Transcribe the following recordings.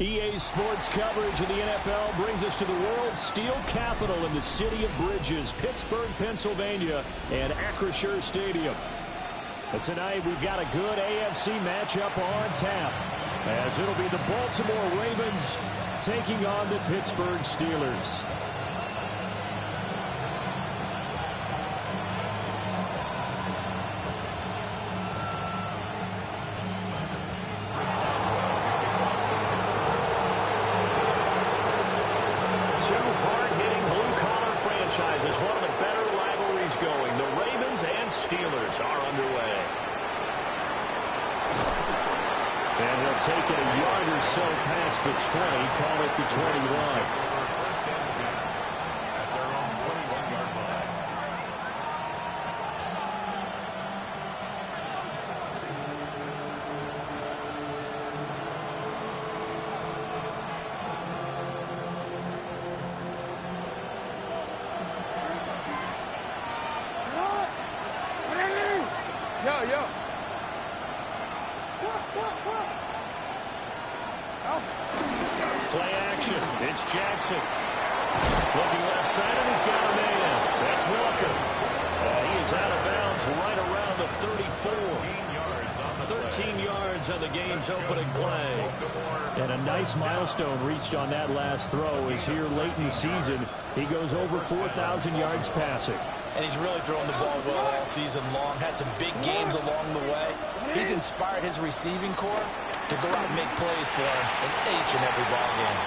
EA Sports coverage of the NFL brings us to the world's steel capital in the city of bridges, Pittsburgh, Pennsylvania, and Acrisure Stadium. But tonight we've got a good AFC matchup on tap, as it'll be the Baltimore Ravens taking on the Pittsburgh Steelers. Two hard-hitting blue-collar franchises, one of the better rivalries going. The Ravens and Steelers are underway. And he'll take it a yard or so past the 20, call it the 21. Play action. It's Jackson. Looking left side, and he's got a man. That's Walker. He is out of bounds right around the 34. 13 yards on the game's opening play. And a nice milestone reached on that last throw is here late in the season. He goes over 4,000 yards passing. And he's really thrown the ball well all season long. Had some big games along the way. He's inspired his receiving corps to go out and make plays for him in each and every ball game.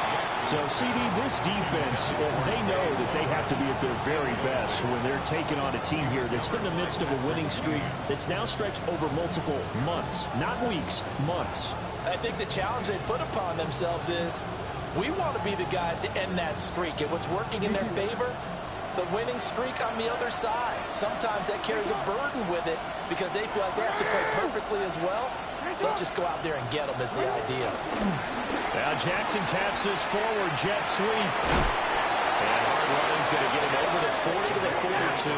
So, CD, this defense, they know that they have to be at their very best when they're taking on a team here that's in the midst of a winning streak that's now stretched over multiple months, not weeks, months. I think the challenge they put upon themselves is we want to be the guys to end that streak. And what's working in their favor? The winning streak on the other side. Sometimes that carries a burden with it because they feel like they have to play perfectly as well. Let's just go out there and get them is the idea. Now Jackson taps this forward jet sweep. And hard running's going to get him over the 40 to the 42.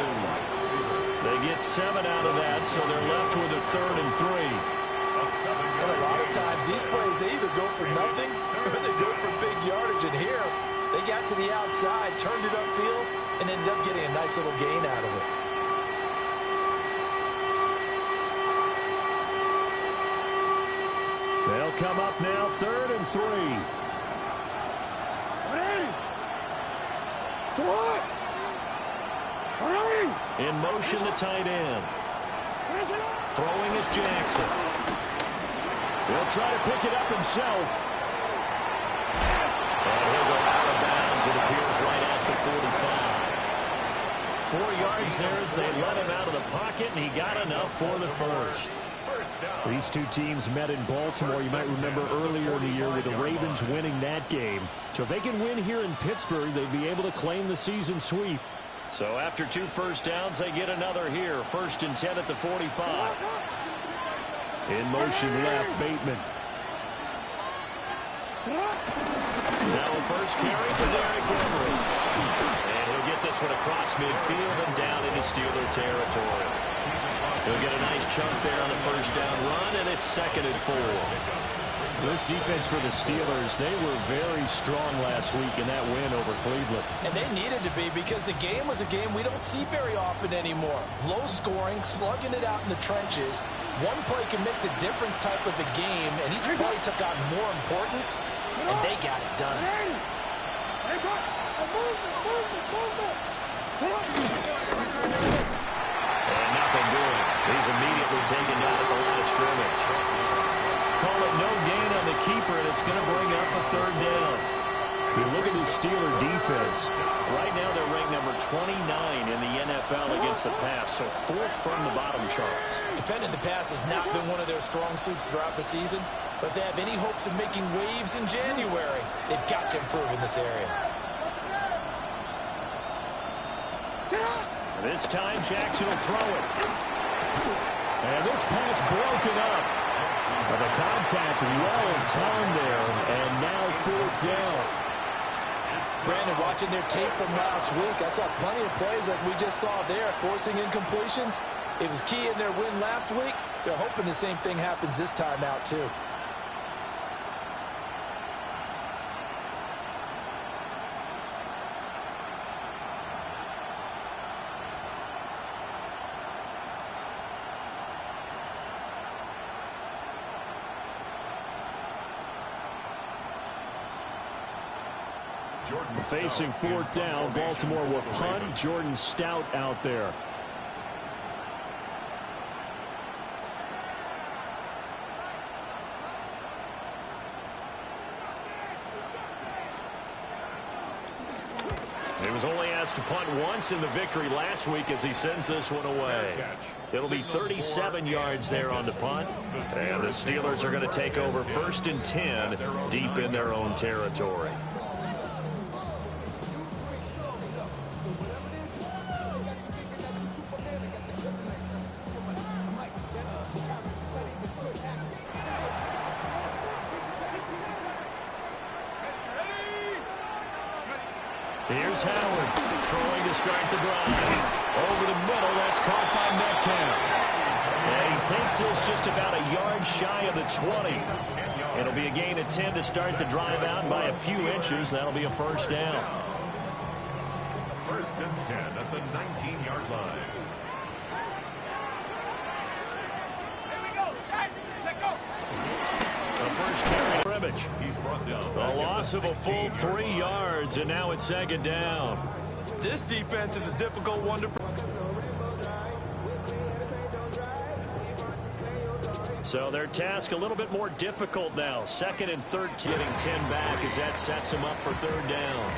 They get 7 out of that, so they're left with a 3rd and 3. And a lot of times these plays, they either go for nothing or they go for big yardage. And here, they got to the outside, turned it upfield, and ended up getting a nice little gain out of it. They'll come up now, 3rd and 3. In motion, the tight end. Throwing is Jackson. He'll try to pick it up himself. And he'll go out of bounds. It appears right at the 45. 4 yards there as they let him out of the pocket, and he got enough for the first. These two teams met in Baltimore, you might remember, earlier in the year with the Ravens winning that game. So if they can win here in Pittsburgh, they'd be able to claim the season sweep. So after 2 first downs, they get another here. 1st and 10 at the 45. In motion left, Bateman. Now a first carry for Derrick Henry. And he'll get this one across midfield and down into Steeler territory. He'll get a nice chunk there on the first down run, and it's 2nd and 4. This defense for the Steelers, they were very strong last week in that win over Cleveland. And they needed to be because the game was a game we don't see very often anymore. Low scoring, slugging it out in the trenches. One play can make the difference type of a game, and each play took on more importance, and they got it done. And nothing doing. He's immediately taken down at the line of scrimmage. Call it no gain on the keeper, and it's going to bring up a 3rd down. You look at the Steeler defense. Right now they're ranked number 29 in the NFL against the pass, so 4th from the bottom charts. Defending the pass has not been one of their strong suits throughout the season, but they have any hopes of making waves in January. They've got to improve in this area. This time Jackson will throw it. And this pass broken up. But the contact well timed there, and now 4th down. Brandon, watching their tape from last week, I saw plenty of plays like we just saw there, forcing incompletions. It was key in their win last week. They're hoping the same thing happens this time out, too. Facing fourth down, Baltimore will punt. Jordan Stout out there. He was only asked to punt once in the victory last week as he sends this one away. It'll be 37 yards there on the punt. And the Steelers are going to take over 1st and 10 deep in their own territory. Here's Howard throwing to start the drive. Over the middle, that's caught by Metcalf. And he takes this just about a yard shy of the 20. It'll be a gain of 10 to start the drive out by a few inches. That'll be a first down. 1st and 10 at the 19-yard line. The first carry scrimmage. A loss of a full 3 yards, and now it's 2nd down. This defense is a difficult one to... So their task a little bit more difficult now. 2nd and 13, getting 10 back as that sets them up for 3rd down.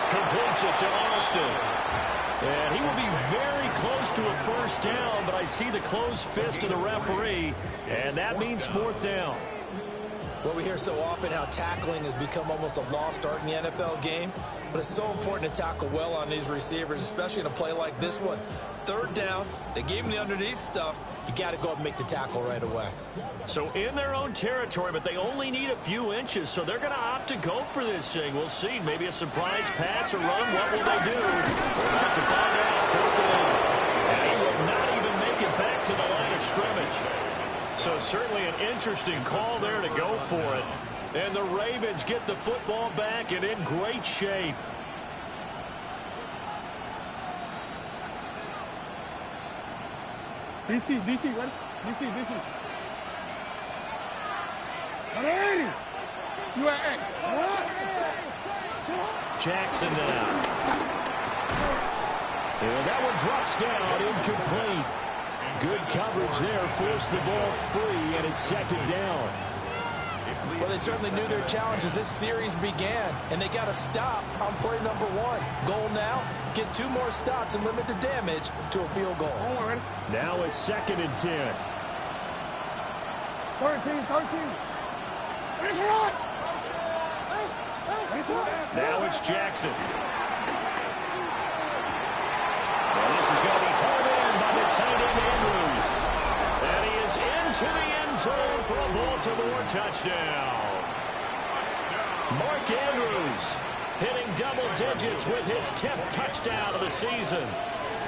Completes it to Austin. And he will be very close to a first down, but I see the closed fist of the referee, and that means 4th down. Well, we hear so often how tackling has become almost a lost art in the NFL game, but it's so important to tackle well on these receivers, especially in a play like this one. 3rd down, they gave him the underneath stuff. You got to go and make the tackle right away. So in their own territory, but they only need a few inches, so they're going to opt to go for this thing. We'll see. Maybe a surprise pass or run. What will they do? We're about to find out. 4th down. And he will not even make it back to the line of scrimmage. So certainly an interesting call there to go for it. And the Ravens get the football back and in great shape. DC, what? DC. Ready? Jackson now. And that one drops down, incomplete. Good coverage there, forced the ball free, and it's 2nd down. Well, they certainly knew their challenge as this series began, and they got to stop on play number 1. Goal now, get 2 more stops and limit the damage to a field goal. Now it's 2nd and 10. 13. Now it's Jackson. Well, this is going to be pulled in by the tight end Andrews. And he is into the end zone for a Baltimore touchdown. Mark Andrews hitting double digits with his 10th touchdown of the season.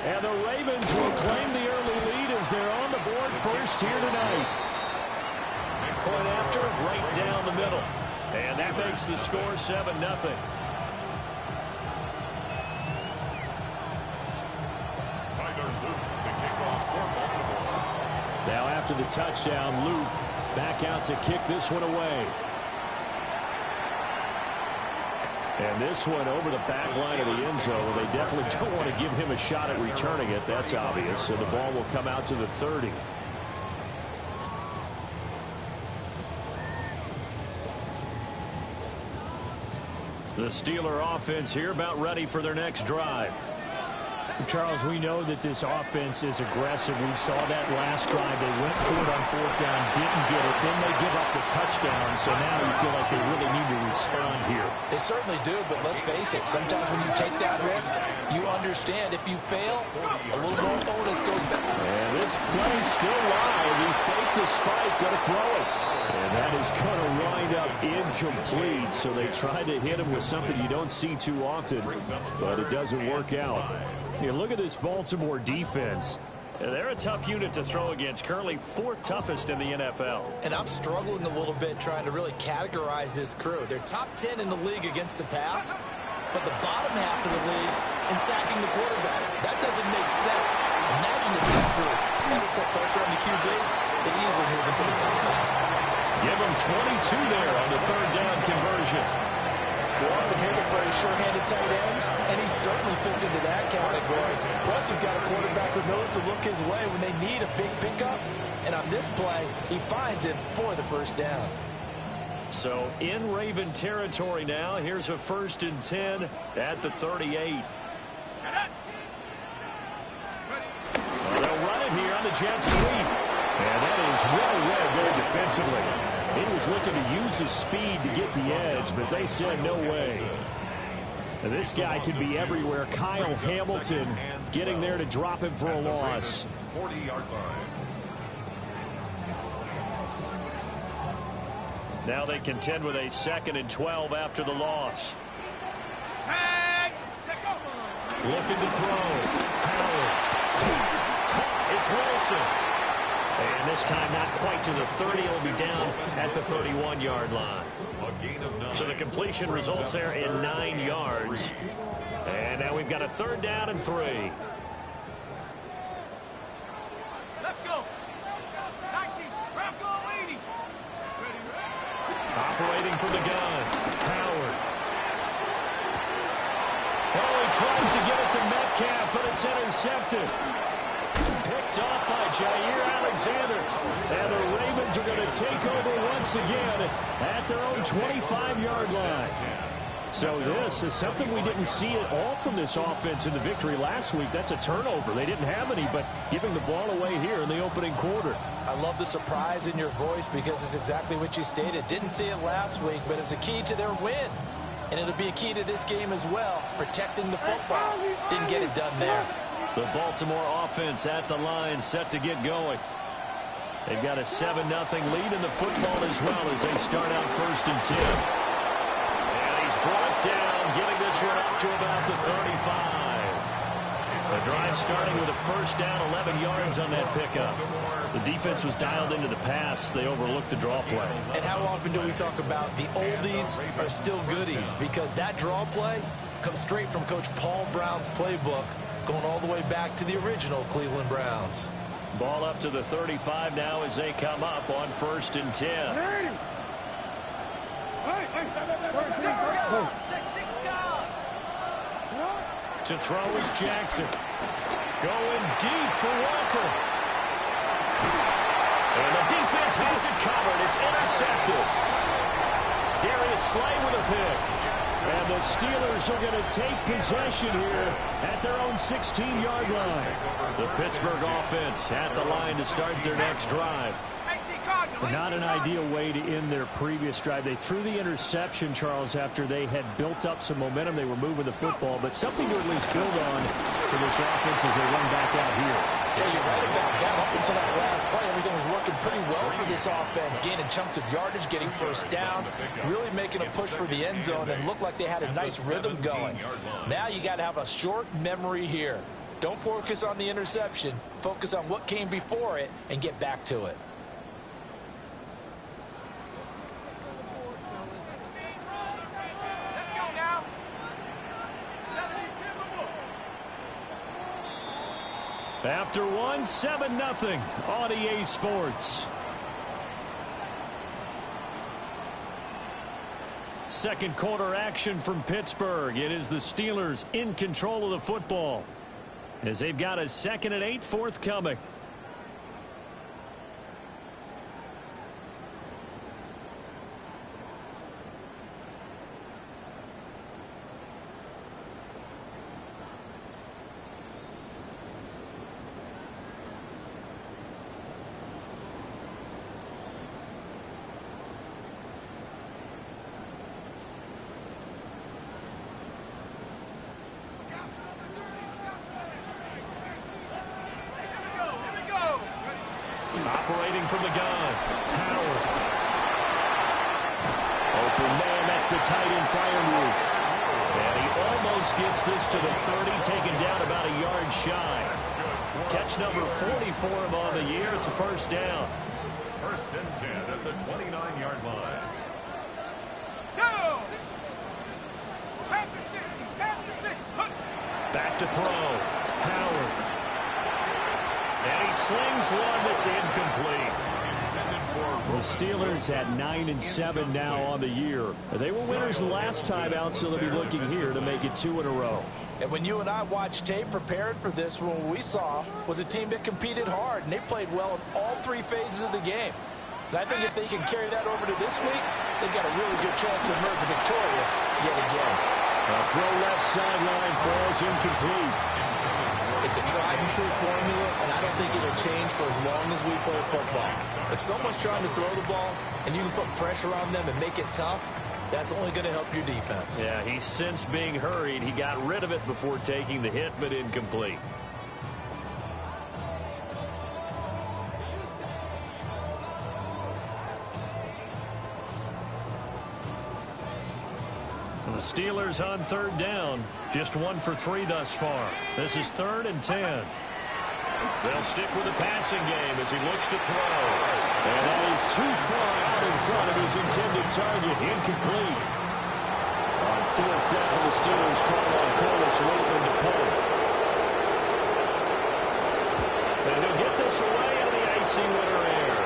And the Ravens will claim the early lead as they're on the board first here tonight. Point after, right down the middle. And that makes the score 7-0. Now after the touchdown, Luke back out to kick this one away. And this one over the back line of the end zone. They definitely don't want to give him a shot at returning it. That's obvious. So the ball will come out to the 30. The Steeler offense here about ready for their next drive. Charles, we know that this offense is aggressive. We saw that last drive. They went for it on 4th down, didn't get it. Then they give up the touchdown. So now you feel like they really need to respond here. They certainly do, but let's face it. Sometimes when you take that risk, you understand if you fail, a little more onus goes back. And this play still live. He faked the spike, going to throw it. And that is going to wind up incomplete. So they tried to hit him with something you don't see too often, but it doesn't work out. You look at this Baltimore defense. They're a tough unit to throw against, currently 4th toughest in the NFL. And I'm struggling a little bit trying to really categorize this crew. They're top 10 in the league against the pass, but the bottom half of the league in sacking the quarterback. That doesn't make sense. Imagine if this group pressure on the QB, they easily move into the top 5. Give them 22 there on the third down conversion. We often hear the phrase sure-handed tight ends, and he certainly fits into that category. Plus, he's got a quarterback who knows to look his way when they need a big pickup. And on this play, he finds it for the first down. So in Raven territory now. Here's a 1st and 10 at the 38. Well, they'll run it here on the jet sweep. And that is well read there defensively. He was looking to use his speed to get the edge, but they said no way. And this guy can be everywhere. Kyle Hamilton getting there to drop him for a loss. 40-yard line. Now they contend with a 2nd and 12 after the loss. Looking to throw. Howard. Caught. It's Wilson. And this time not quite to the 30. It'll be down at the 31-yard line. So the completion results there in 9 yards. And now we've got a 3rd down and 3. Let's go. 19. Grab goal 80. Operating from the gun. Howard. Oh, he tries to get it to Metcalf, but it's intercepted. Picked off by Jair Alexander. And the Ravens are going to take over once again at their own 25-yard line. So this is something we didn't see at all from this offense in the victory last week. That's a turnover. They didn't have any, but giving the ball away here in the opening quarter. I love the surprise in your voice because it's exactly what you stated. Didn't see it last week, but it's a key to their win. And it'll be a key to this game as well, protecting the football. Didn't get it done there. The Baltimore offense at the line set to get going. They've got a 7-0 lead in the football as well as they start out 1st and 10. And he's brought down, getting this one up to about the 35. The drive starting with a 1st down, 11 yards on that pickup. The defense was dialed into the pass. They overlooked the draw play. And how often do we talk about the oldies are still goodies? Because that draw play comes straight from Coach Paul Brown's playbook, going all the way back to the original Cleveland Browns. Ball up to the 35 now as they come up on 1st and 10. To throw is Jackson. Going deep for Walker. And the defense has it covered. It's intercepted. Darius Slay with a pick. And the Steelers are going to take possession here at their own 16-yard line. The Pittsburgh offense at the line to start their next drive. Not an ideal way to end their previous drive. They threw the interception, Charles, after they had built up some momentum. They were moving the football, but something to at least build on for this offense as they run back out here. Yeah, you're right about that. Up until that last play, everything was working pretty well for this offense, gaining chunks of yardage, getting 1st downs, really making a push for the end zone, and looked like they had a nice rhythm going. Now you got to have a short memory here. Don't focus on the interception. Focus on what came before it and get back to it. After one, 7-0 on EA Sports. Second quarter action from Pittsburgh. It is the Steelers in control of the football as they've got a 2nd and 8 forthcoming. Operating from the gun. Howard. Open man, that's the tight end fire move. And he almost gets this to the 30, taken down about a yard shy. Catch number 40 for him on the year. It's a 1st down. 1st and 10 at the 29-yard line. Go! Back to 60. Back to 60. Back to throw. Howard. And he he slings one that's incomplete. The Steelers at 9-7 now on the year. They were winners the last time out, so they'll be looking here to make it 2 in a row. And when you and I watched tape prepared for this, what we saw was a team that competed hard, and they played well in all 3 phases of the game. And I think if they can carry that over to this week, they've got a really good chance to emerge victorious yet again. A throw left sideline falls incomplete. It's a tried-and-true formula, and I don't think it'll change for as long as we play football. If someone's trying to throw the ball and you can put pressure on them and make it tough, that's only going to help your defense. Yeah, he's sensed being hurried. He got rid of it before taking the hit, but incomplete. The Steelers on 3rd down. Just 1 for 3 thus far. This is 3rd and 10. They'll stick with the passing game as he looks to throw. And that is too far out in front of his intended target. Incomplete. On 4th down, the Steelers call on Curtis Waitman to punt. And he'll get this away on the icy winner air.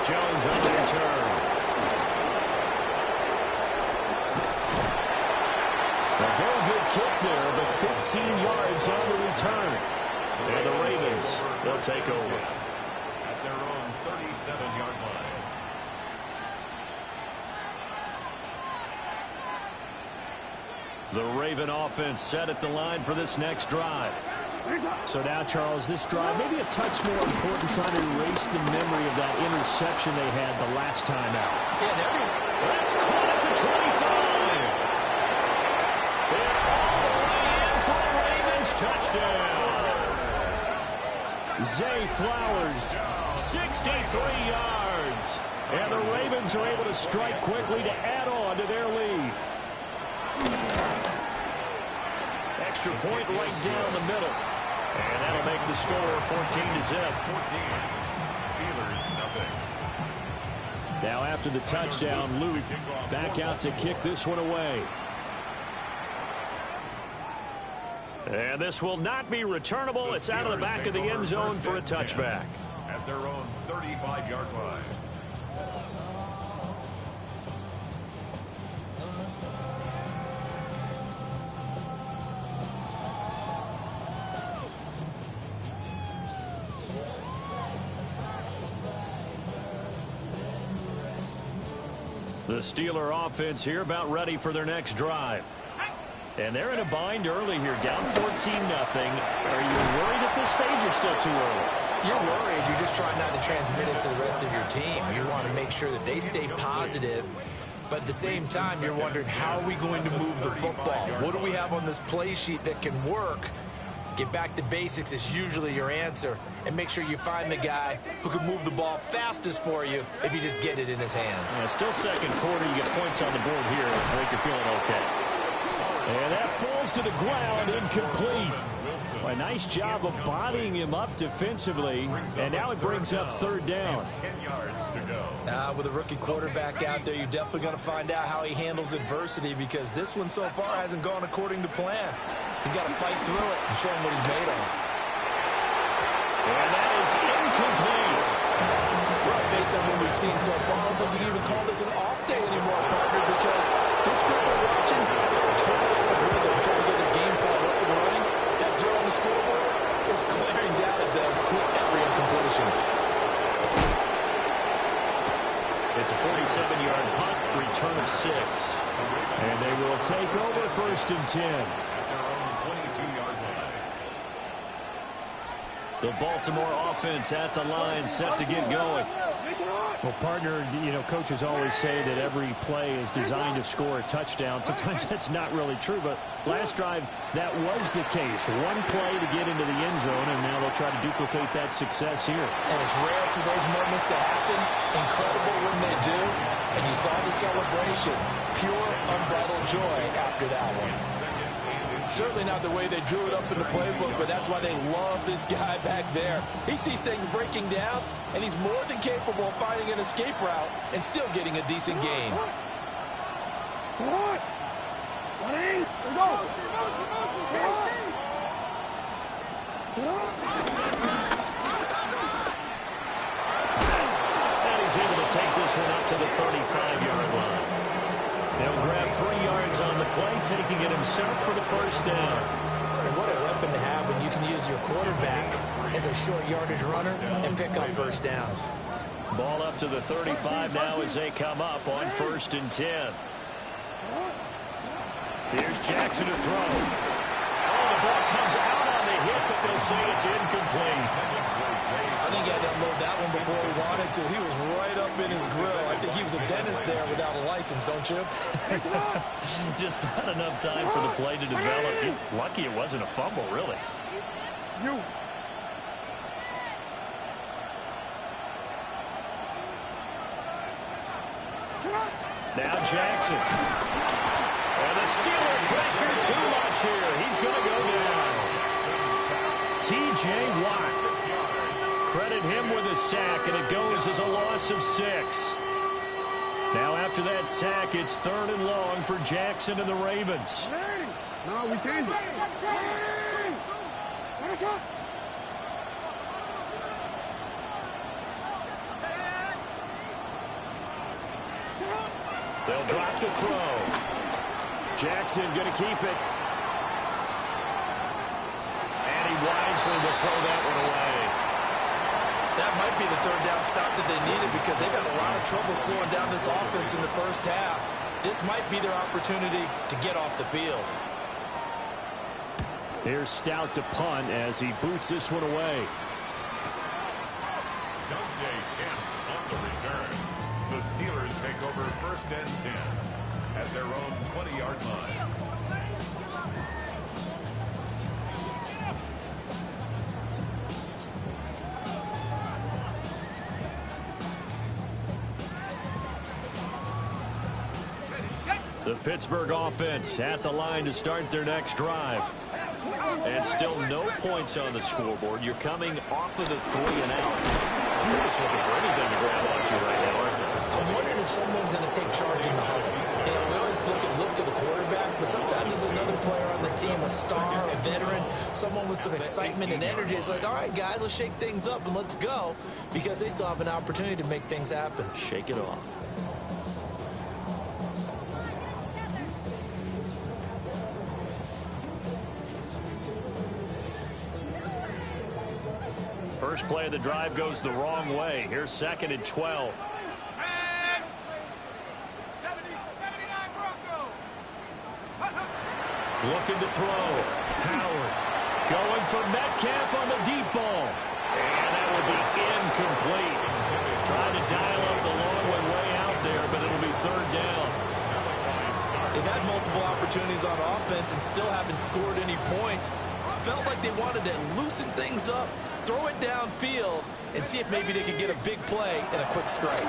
Jones on the return. A very good kick there, but 15 yards on the return. And the Ravens, they'll take over. At their own 37-yard line. The Raven offense set at the line for this next drive. So now, Charles, this drive maybe a touch more important, trying to erase the memory of that interception they had the last time out. Yeah, That's caught at the 25. And all the way in for a Ravens touchdown. Zay Flowers, 63 yards. and the Ravens are able to strike quickly to add on to their lead. Extra point right down the middle. And that'll make the score 14-0. 14. Steelers, nothing. Now after the touchdown, Luke back out to kick this one away. And this will not be returnable. It's out of the back of the end zone for a touchback. At their own 35-yard line. The Steeler offense here about ready for their next drive. And they're in a bind early here, down 14-0. Are you worried at this stage or still too early? you're worried. You're just trying not to transmit it to the rest of your team. You want to make sure that they stay positive. But at the same time, you're wondering, how are we going to move the football? What do we have on this play sheet that can work? Get back to basics is usually your answer. And make sure you find the guy who can move the ball fastest for you if you just get it in his hands. Still second quarter. You get points on the board here. I think you're feeling okay. And that falls to the ground, incomplete. A nice job of bodying him up defensively. And now it brings up third down. 10 yards to go. With a rookie quarterback out there, you're definitely going to find out how he handles adversity, because this one so far hasn't gone according to plan. He's got to fight through it and show him what he's made of. And that is incomplete. Well, based on what we've seen so far, I don't think you can even call this an off day anymore, partner, because this group we're watching, they're totally out of rhythm, trying to get the game plan up and running. That zero on the scoreboard is glaring down at them with every incompletion. It's a 47-yard punt, return of 6. And they will take over first and 10. At their own 22-yard line. The Baltimore offense at the line, set to get going. Well, partner, coaches always say that every play is designed to score a touchdown. Sometimes that's not really true, but last drive, that was the case. One play to get into the end zone, and now they'll try to duplicate that success here. And it's rare for those moments to happen. Incredible when they do. And you saw the celebration. Pure, unbridled joy after that one. Certainly not the way they drew it up in the playbook, but that's why they love this guy back there. He sees things breaking down, and he's more than capable of finding an escape route and still getting a decent gain. this one up to the 35-yard line. They'll grab 3 yards on the play, taking it himself for the first down. And what a weapon to have when you can use your quarterback as a short yardage runner and pick up first downs. Ball up to the 35 now as they come up on 1st and 10. Here's Jackson to throw. Oh, the ball comes out on the hit, but they'll say it's incomplete. I think he had to unload that one before he wanted to. He was right up in his grill. I think he was a dentist there without a license, don't you? Just not enough time for the play to develop. Just lucky it wasn't a fumble, really. Now Jackson. And the Steeler pressure too much here. He's going to go down. T.J. Watt. Credit him with a sack, and it goes as a loss of 6. Now after that sack, it's 3rd and long for Jackson and the Ravens. No, we change it. They'll drop the throw. Jackson going to keep it. And he wisely will throw that one away. That might be the 3rd down stop that they needed because they got a lot of trouble slowing down this offense in the first half. This might be their opportunity to get off the field. Here's Stout to punt as he boots this one away. Dante Kent on the return. The Steelers take over 1st and 10 at their own 20-yard line. The Pittsburgh offense at the line to start their next drive. And still no points on the scoreboard. You're coming off of the 3 and out. You're just looking for anything to grab onto right now, aren't you? I'm wondering if someone's going to take charge in the huddle. You know, we always look to the quarterback, but sometimes there's another player on the team, a star, a veteran, someone with some excitement and energy. It's like, all right, guys, let's shake things up and let's go, because they still have an opportunity to make things happen. Shake it off. First play of the drive goes the wrong way. Here's 2nd and 12. 79 Broncos. Looking to throw. Howard going for Metcalf on the deep ball. And that will be incomplete. Trying to dial up the long one way out there, but it'll be 3rd down. They've had multiple opportunities on offense and still haven't scored any points. Felt like they wanted to loosen things up, throw it downfield, and see if maybe they could get a big play and a quick strike.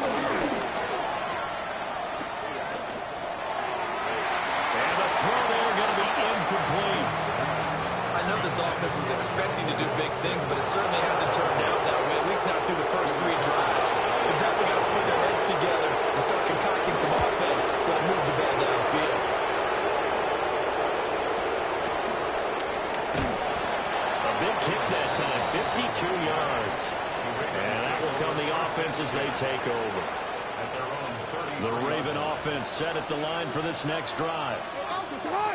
And the throw there going to be incomplete. I know this offense was expecting to do big things, but it certainly hasn't turned out that way, at least not through the first 3 drives. They're definitely going to put their heads together and start concocting some offense that'll move the ball downfield. A big kick that time, 52 yards. And that will come the offense as they take over. The Raven offense set at the line for this next drive.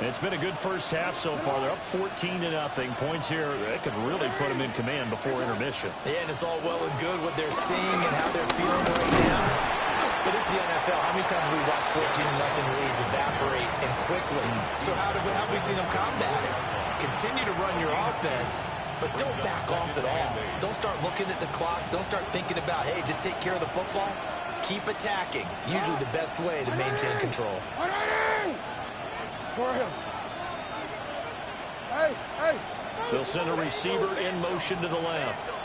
It's been a good first half so far. They're up 14-0. Points here, that could really put them in command before intermission. Yeah, and it's all well and good what they're seeing and how they're feeling right now. But this is the NFL. How many times have we watched 14-0 leads evaporate and quickly? So how have we seen them combat it? Continue to run your offense, but don't back off at all. Don't start looking at the clock. Don't start thinking about, hey, just take care of the football. Keep attacking. Usually the best way to maintain control. They'll send a receiver in motion to the left.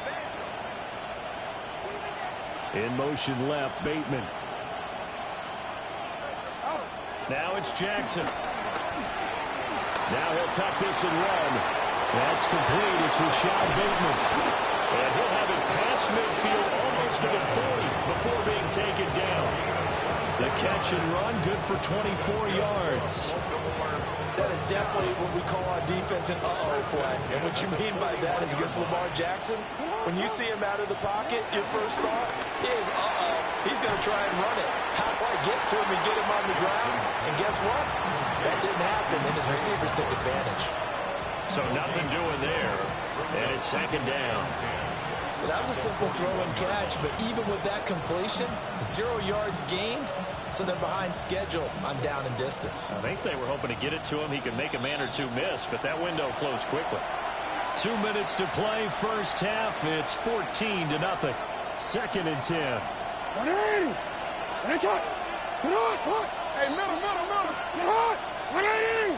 In motion left, Bateman. Now it's Jackson. Now he'll tuck this and run. That's complete. It's Rashad Bateman. And he'll have it past midfield almost to the 40 before being taken down. The catch and run, good for 24 yards. That is is definitely what we call our defense an uh-oh play. And what you mean by that is against Lamar Jackson, when you see him out of the pocket, your first thought is, uh-oh, he's going to try and run it. How do I get to him and get him on the ground? And guess what? That didn't happen, and his receivers took advantage. So nothing doing there, and it's second down. Well, that was a simple throw and catch, but even with that completion, 0 yards gained, so they're behind schedule on down and distance. I think they were hoping to get it to him. He could make a man or two miss, but that window closed quickly. 2 minutes to play first half. It's 14-0. Second and 10. Hey, middle. Get hot. 180.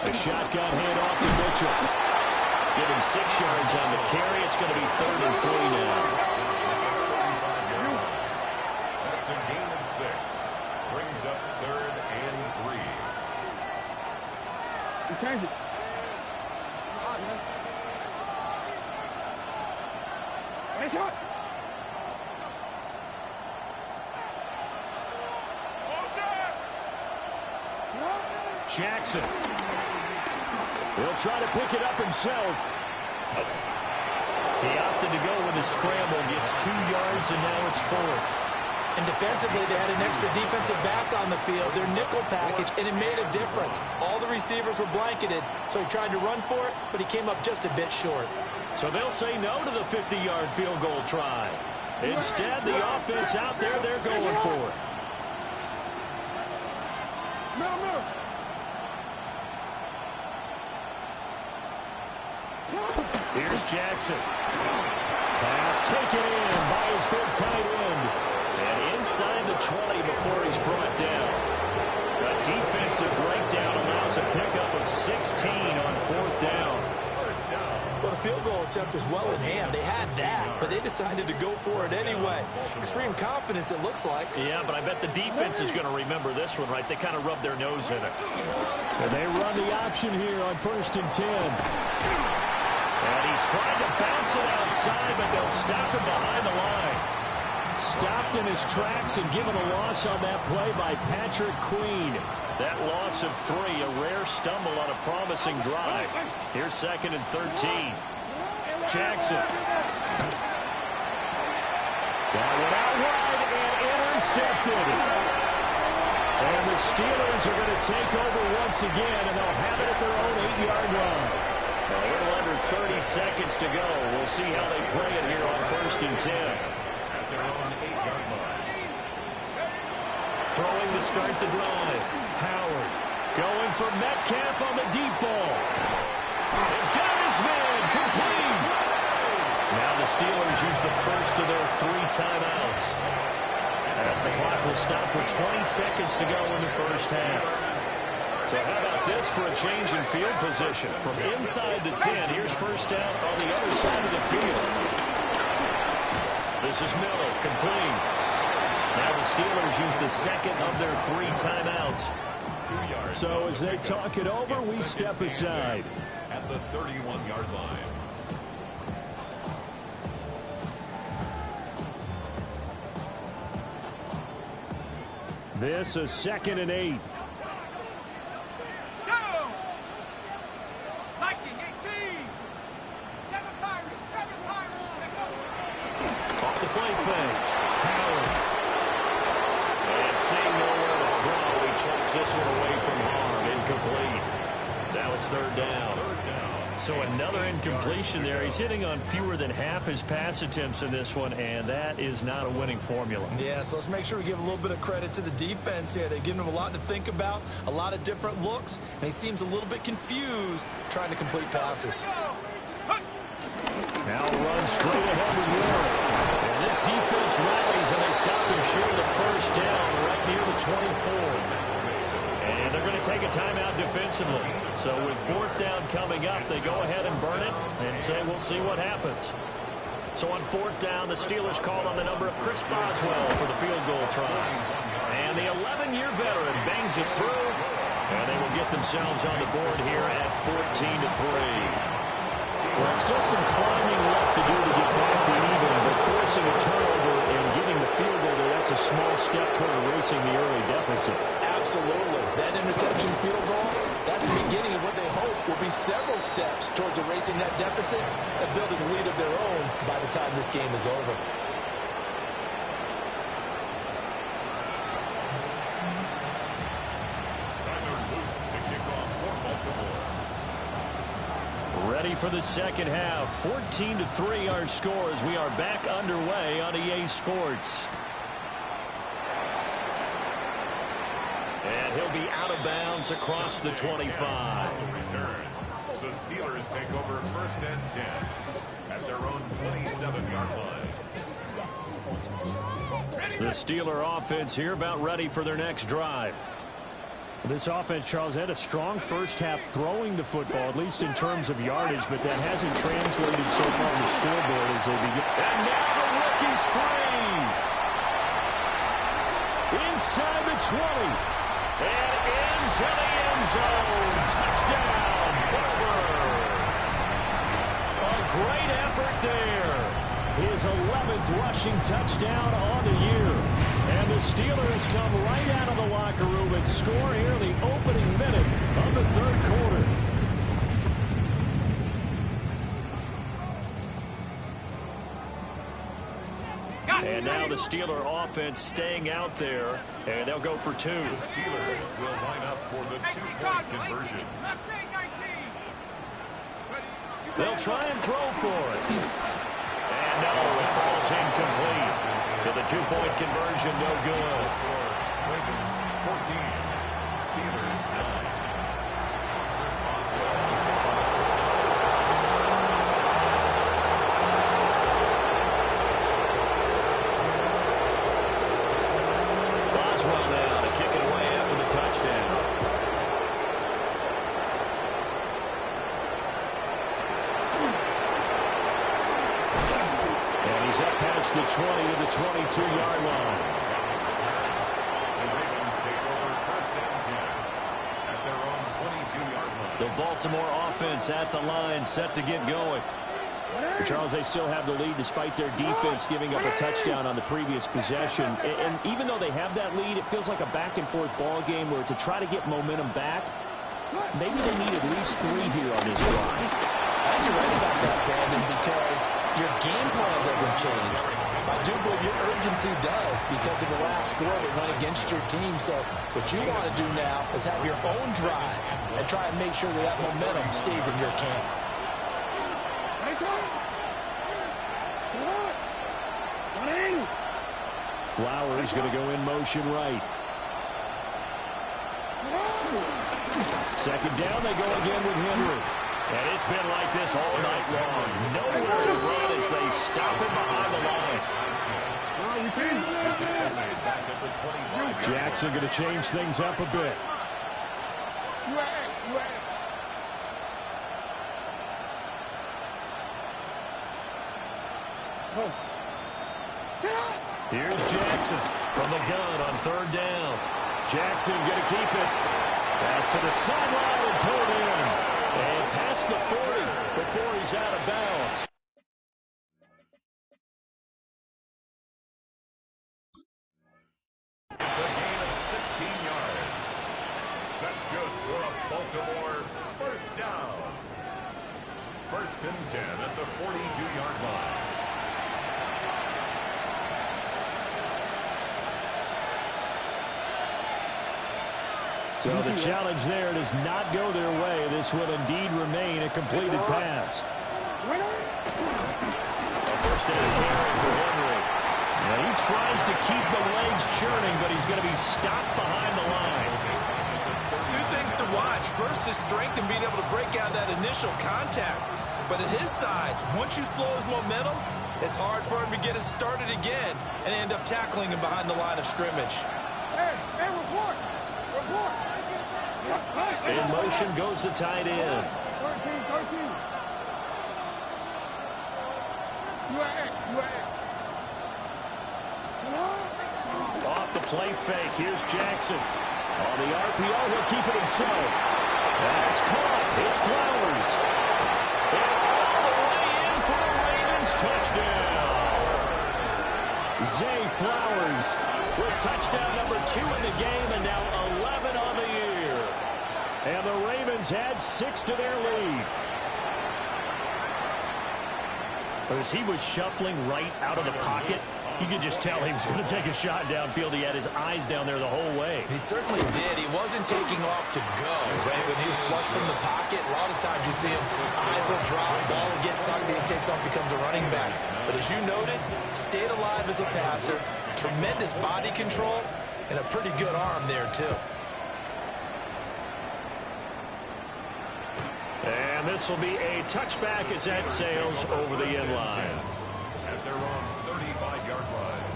A shotgun handoff to Mitchell. Give him 6 yards on the carry. It's going to be 3rd and 3 now. That's a gain of 6. Brings up 3rd and 3. We change it. Nice shot. Jackson. He'll try to pick it up himself. He opted to go with a scramble, gets 2 yards, and now it's 4th. And defensively, they had an extra defensive back on the field, their nickel package, and it made a difference. All the receivers were blanketed, so he tried to run for it, but he came up just a bit short. So they'll say no to the 50-yard field goal try. Instead, the offense out there, they're going for it. Middle. Here's Jackson. Pass taken in by his big tight end. And inside the 20 before he's brought down. A defensive breakdown allows a pickup of 16 on 4th down. Well, the field goal attempt was well in hand. They had that, but they decided to go for it anyway. Extreme confidence, it looks like. Yeah, but I bet the defense is going to remember this one, right? They kind of rubbed their nose in it. So they run the option here on 1st and 10. And he tried to bounce it outside, but they'll stop him behind the line. Stopped in his tracks and given a loss on that play by Patrick Queen. That loss of 3, a rare stumble on a promising drive. Here's 2nd and 13. Jackson. That one out wide and intercepted. And the Steelers are going to take over once again, and they'll have it at their own 8-yard line. A little under 30 seconds to go. We'll see how they play it here on 1st and 10. At their own 8-yard line. Throwing to start the drive. Howard going for Metcalf on the deep ball. And got his man complete. Now the Steelers use the first of their 3 timeouts. As the clock will stop with 20 seconds to go in the first half. So how about this for a change in field position? From inside the 10, here's first down on the other side of the field. This is Miller, complete. Now the Steelers use the second of their 3 timeouts. 2 yards. So as they talk it over, we step aside. At the 31-yard line. This is 2nd and 8. Viking 18. 7 Pirates. Off the play fake. Howard. And seeing nowhere to throw, he chucks this one away from harm. Incomplete. Now it's 3rd down. So another incompletion there. He's hitting on fewer than half his pass attempts in this one, and that is not a winning formula. Yeah, so let's make sure we give a little bit of credit to the defense here. They've given him a lot to think about, a lot of different looks, and he seems a little bit confused trying to complete passes. Now run straight ahead with Warren. And this defense rallies, and they stop him short of the first down right near the 24. And they're going to take a timeout defensively. So with 4th down coming up, they go ahead and burn it and say we'll see what happens. So on 4th down, the Steelers called on the number of Chris Boswell for the field goal try. And the 11-year veteran bangs it through. And they will get themselves on the board here at 14-3. Well, still some climbing left to do to get back to even, but forcing a turnover and giving extending the field goal there. That's a small step toward erasing the early deficit. Absolutely. That interception field goal, that's the beginning of what they hope will be several steps towards erasing that deficit and building a lead of their own by the time this game is over. Ready for the second half. 14-3 our score as we are back underway on EA Sports. And he'll be out of bounds across the 25. The Steelers take over first and 10 at their own 27-yard line. The Steeler offense here about ready for their next drive. This offense, Charles, had a strong first half throwing the football, at least in terms of yardage, but that hasn't translated so far on the scoreboard as they begin. And now the rookie's free. Inside the 20. And into the end zone. Touchdown, Pittsburgh. A great effort there. His 11th rushing touchdown on the year. And the Steelers come right out of the locker room and score here in the opening minute of the third quarter. And now the Steeler offense staying out there, and they'll go for two. The Steelers will line up for the two-point conversion. They'll try and throw for it. And no, it falls incomplete. So the two-point conversion no good. Ravens 14, Steelers 9. Boswell now to kick it away after the touchdown. And he's up past the 20 to the 22-yard line. The Ravens take over first and 10 at their own 22-yard line. The Baltimore offense at the line, set to get going. Charles, they still have the lead despite their defense giving up a touchdown on the previous possession. And even though they have that lead, it feels like a back-and-forth ball game where to try to get momentum back, maybe they need at least 3 here on this drive. I think you're right about that, Brandon, because your game plan doesn't change. I do believe your urgency does because of the last score that went against your team. So what you want to do now is have your own drive and try and make sure that momentum stays in your camp. Flowers going to go in motion right. Second down, they go again with Henry. And it's been like this all night long. Nowhere to run as they stop him behind the line. Jackson going to change things up a bit. Here's Jackson from the gun on third down. Jackson going to keep it. Pass to the sideline and pulled in. And past the 40 before he's out of bounds. It's a gain of 16 yards. That's good for a Baltimore first down. First and 10 at the 42-yard line. So the challenge there does not go their way. This will indeed remain a completed pass. A first down carry for Henry. Now he tries to keep the legs churning, but he's going to be stopped behind the line. Two things to watch. First, his strength and being able to break out that initial contact. But at his size, once you slow his momentum, it's hard for him to get it started again and end up tackling him behind the line of scrimmage. Hey, report. In motion goes the tight end. 13. Off the play fake. Here's Jackson. On the RPO, he'll keep it himself. That's caught. It's Flowers. And all the way in for the Ravens touchdown. Zay Flowers with touchdown number 2 in the game, and now 11 on the year. And the Ravens add 6 to their lead. As he was shuffling right out of the pocket, you could just tell he was going to take a shot downfield. He had his eyes down there the whole way. He certainly did. He wasn't taking off to go, right? When he was flush from the pocket, a lot of times you see him, eyes will drop, ball will get tucked, and he takes off, becomes a running back. But as you noted, stayed alive as a passer, tremendous body control, and a pretty good arm there, too. And this will be a touchback as that sails over the end line. At their own 35-yard line.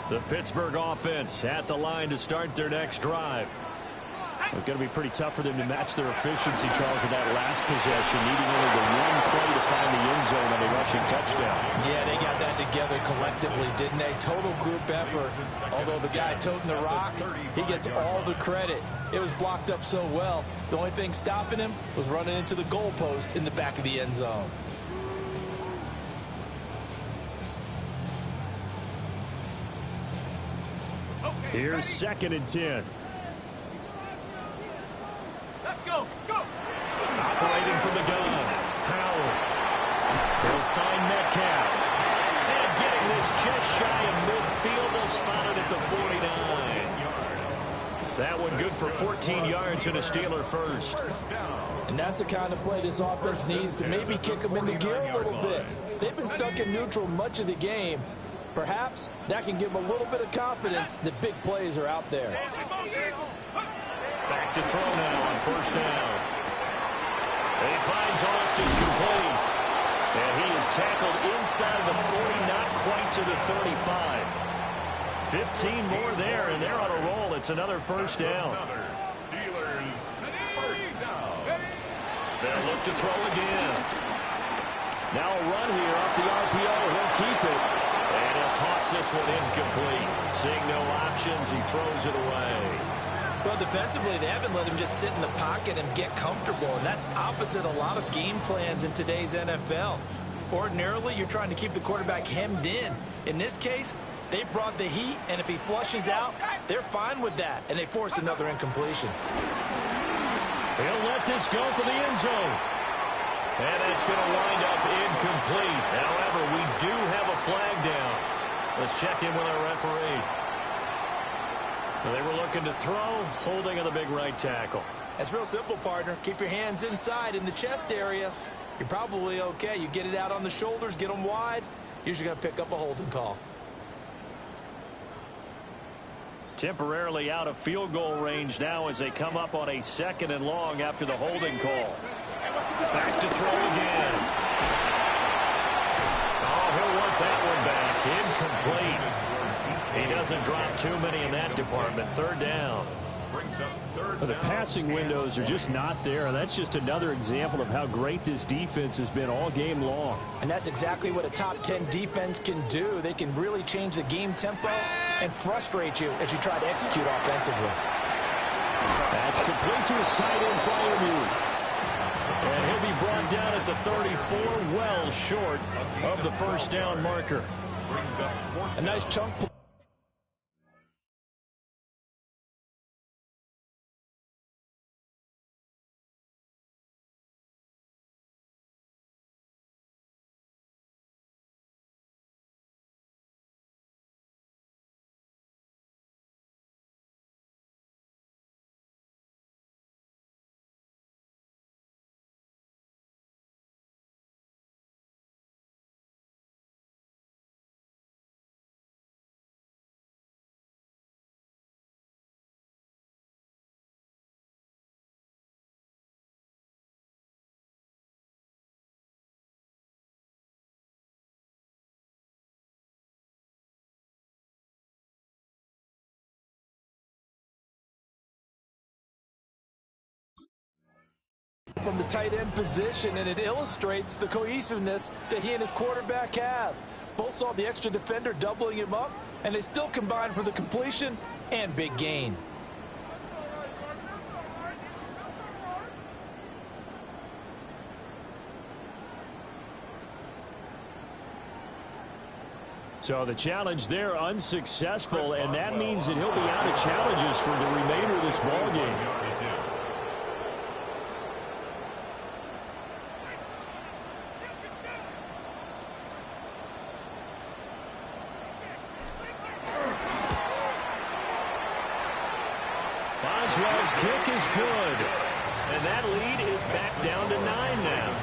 The Pittsburgh offense at the line to start their next drive. It's going to be pretty tough for them to match their efficiency, Charles, in that last possession, needing only the one play to find the end zone on the rushing touchdown. Yeah, they got that together collectively, didn't they? Total group effort. Although the guy toting the rock, he gets all the credit. It was blocked up so well. The only thing stopping him was running into the goalpost in the back of the end zone. Here's 2nd and 10. Let's go. Go. Operating from the gun, Howard. He'll find Metcalf. And getting this just shy of midfield, they'll spot it at the 49. That one good for 14 yards and a Steeler first. And that's the kind of play this offense needs to maybe kick them into gear a little bit. They've been stuck in neutral much of the game. Perhaps that can give them a little bit of confidence that big plays are out there. Back to throw now on 1st down. He finds Austin complete. And he is tackled inside the 40, not quite to the 35. 15 more there, and they're on a roll. It's another 1st down. Steelers first down. They'll look to throw again. Now a run here off the RPO. He'll keep it. And he'll toss this one incomplete. Seeing no options, he throws it away. Well, defensively, they haven't let him just sit in the pocket and get comfortable, and that's opposite a lot of game plans in today's NFL. Ordinarily, you're trying to keep the quarterback hemmed in. In this case, they brought the heat, and if he flushes out, they're fine with that, and they force another incompletion. He'll let this go for the end zone. And it's going to wind up incomplete. However, we do have a flag down. Let's check in with our referee. They were looking to throw, holding on the big right tackle. That's real simple, partner. Keep your hands inside in the chest area. You're probably okay. You get it out on the shoulders, get them wide. Usually going to pick up a holding call. Temporarily out of field goal range now as they come up on a 2nd and long after the holding call. Back to throw again. Oh, he'll want that one back. Incomplete. He doesn't drop too many in that department. 3rd down. The passing windows are just not there, and that's just another example of how great this defense has been all game long. And that's exactly what a top 10 defense can do. They can really change the game tempo and frustrate you as you try to execute offensively. That's complete to his tight end flyer move. And he'll be brought down at the 34, well short of the 1st down marker. A nice chunk. From the tight end position, and it illustrates the cohesiveness that he and his quarterback have. Both saw the extra defender doubling him up, and they still combined for the completion and big gain. So the challenge there unsuccessful, and that means that he'll be out of challenges for the remainder of this ball game. Boswell's kick is good, and that lead is back down to 9 now.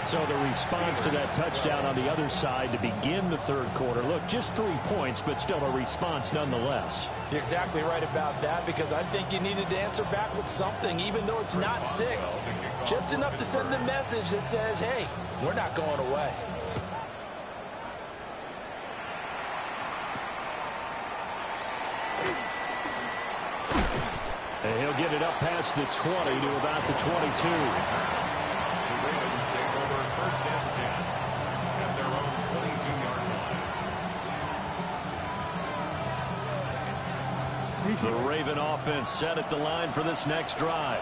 So the response to that touchdown on the other side to begin the third quarter. Look, just 3 points, but still a response nonetheless. You're exactly right about that, because I think you needed to answer back with something, even though it's not 6. Just enough to send the message that says, hey, we're not going away. And he'll get it up past the 20 to about the 22. First and 10 at their own 22-yard line. The Raven offense set at the line for this next drive.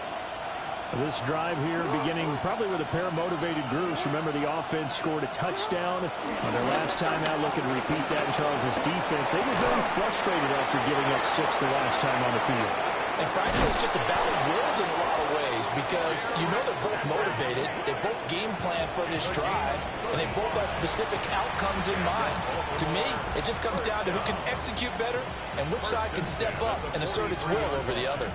This drive here beginning probably with a pair of motivated groups. Remember, the offense scored a touchdown on their last time out. Looking to repeat that in Charles' defense. They were very frustrated after giving up 6 the last time on the field. And frankly, it's just a battle of wills in a lot of ways, because you know they're both motivated, they both game plan for this drive, and they both have specific outcomes in mind. To me, it just comes down to who can execute better and which side can step up and assert its will over the other.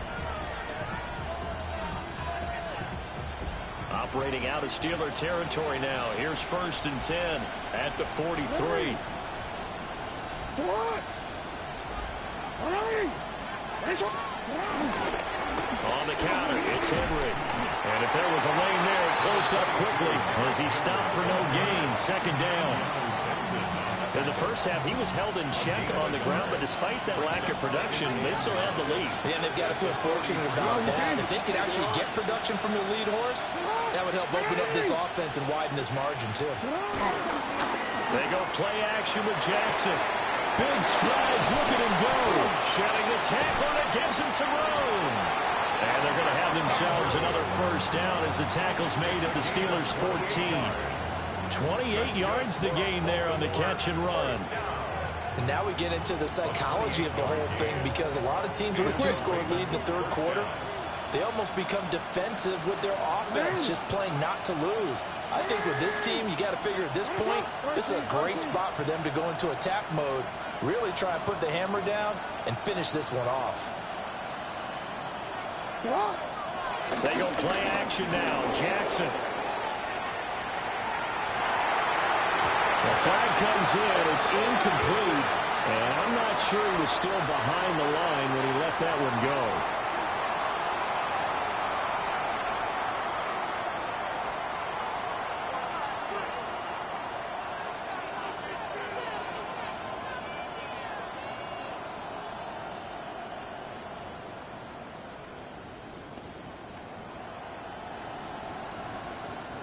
Operating out of Steeler territory now. Here's 1st and 10 at the 43. On the counter, it's Henry. And if there was a lane there, it closed up quickly as he stopped for no gain. 2nd down. In the first half, he was held in check on the ground, but despite that lack of production, they still had the lead. And they've got to feel fortunate about that. If they could actually get production from their lead horse, that would help open up this offense and widen this margin, too. They go play action with Jackson. Big strides, look at him go. Shedding the tackle, and it gives him some room. And they're going to have themselves another 1st down as the tackle's made at the Steelers' 14. 28 yards the gain there on the catch and run. And now we get into the psychology of the whole thing, because a lot of teams with a 2-score lead in the third quarter, they almost become defensive with their offense, just playing not to lose. I think with this team, you got to figure at this point, this is a great spot for them to go into attack mode, really try and put the hammer down and finish this one off. They go play action now. Jackson. The flag comes in. It's incomplete. And I'm not sure he was still behind the line when he let that one go.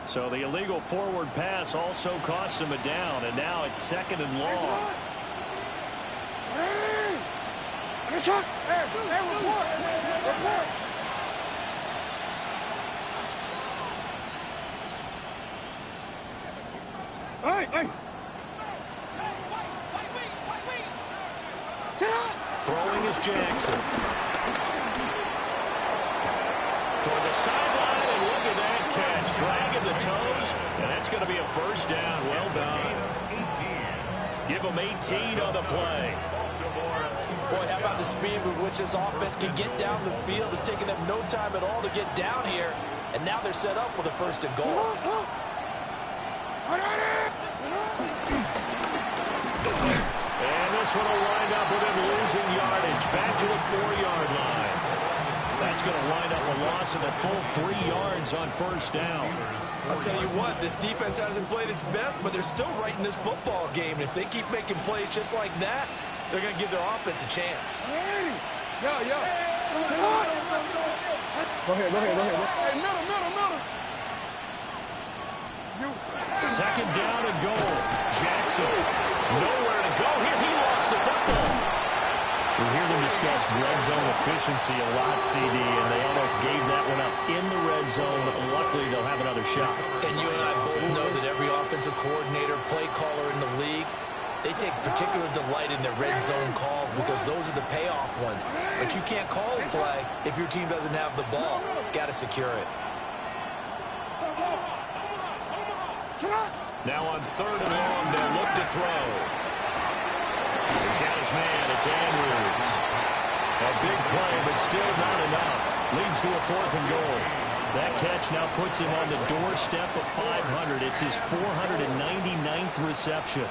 So the illegal forward pass also costs him a down, and now it's 2nd and long. Throwing is Jackson. Toward the sideline, and look at that catch. Dragging the toes, and that's going to be a 1st down. Well done. 18. Give them 18 on the play. Boy, how about the speed with which this offense can get down the field? It's taking them no time at all to get down here, and now they're set up with a 1st and goal. And this one will wind up with him losing yardage. Back to the 4-yard line. That's going to wind up a loss of a full 3 yards on 1st down. I'll tell you what, this defense hasn't played its best, but they're still right in this football game. And if they keep making plays just like that, they're going to give their offense a chance. Go ahead. Hey, middle. 2nd down and goal. Jackson, nowhere to go here. He lost the football. We hear them discuss red zone efficiency a lot, CD, and they almost gave that one up in the red zone. Luckily, they'll have another shot. And you and I both know that every offensive coordinator, play caller in the league, they take particular delight in their red zone calls because those are the payoff ones. But you can't call a play if your team doesn't have the ball. Got to secure it. Now on 3rd and long, they'll look to throw. He's got his man. It's Andrews. A big play, but still not enough. Leads to a 4th and goal. That catch now puts him on the doorstep of 500. It's his 499th reception.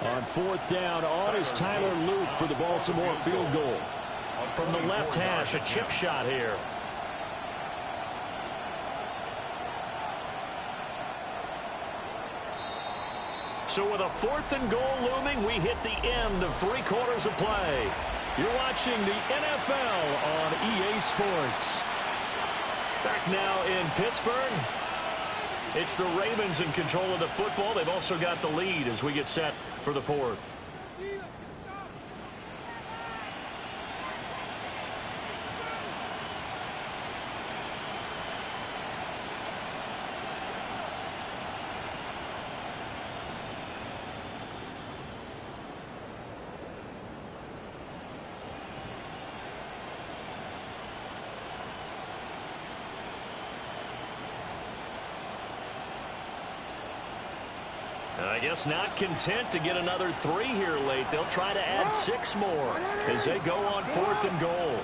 On 4th down, on is Tyler Luke for the Baltimore field goal. From the left hash, a chip shot here. So with a 4th and goal looming, we hit the end of 3 quarters of play. You're watching the NFL on EA Sports. Back now in Pittsburgh. It's the Ravens in control of the football. They've also got the lead as we get set for the 4th. I guess not content to get another 3 here late. They'll try to add 6 more as they go on 4th and goal.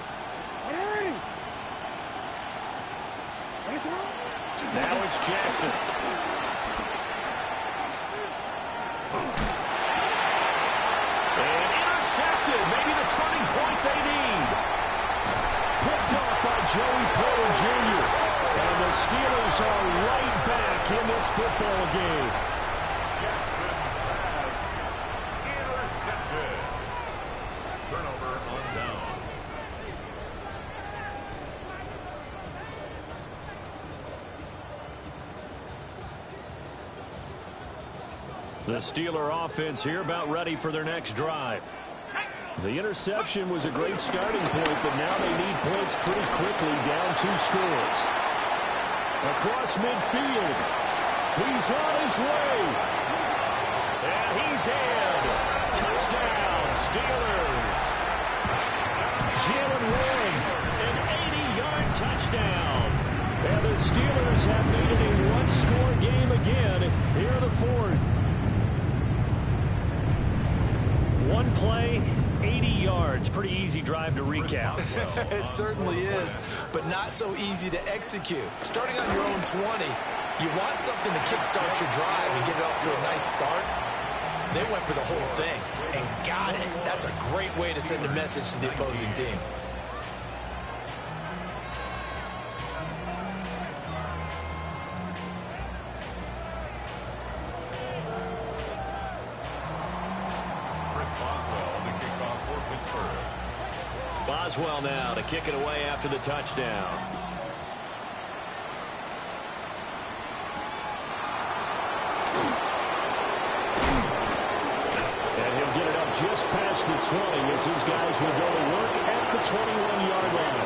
Now it's Jackson. And intercepted. Maybe the turning point they need. Picked up by Joey Porter Jr. And the Steelers are right back in this football game. Jackson's pass intercepted. Turnover on downs. The Steeler offense here about ready for their next drive. The interception was a great starting point, but now they need points pretty quickly, down 2 scores. Across midfield. He's on his way. And he's in. Touchdown, Steelers. Jalen Warren, an 80-yard touchdown. And the Steelers have made it a one-score game again here in the 4th. One play, 80 yards. Pretty easy drive to recap. It certainly is, but not so easy to execute. Starting on your own 20, you want something to kickstart your drive and get it off to a nice start. They went for the whole thing and got it. That's a great way to send a message to the opposing team. Boswell now to kick it away after the touchdown. And he'll get it up just past the 20 as his guys will go to work at the 21-yard line.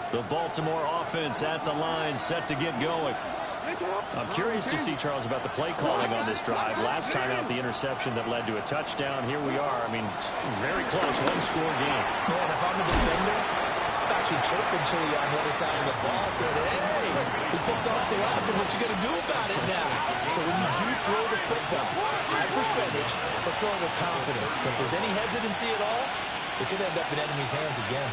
The Baltimore offense at the line, set to get going. I'm curious to see, Charles, about the play calling on this drive. Last time out, the interception that led to a touchdown. Here we are. I mean, very close, one-score game. Man, if I'm a defender, I'm actually chirping Chili on the other side of the ball, saying, hey, we picked off the last one. What you going to do about it now? So when you do throw the football, high percentage, but throw it with confidence. If there's any hesitancy at all, it could end up in enemy's hands again.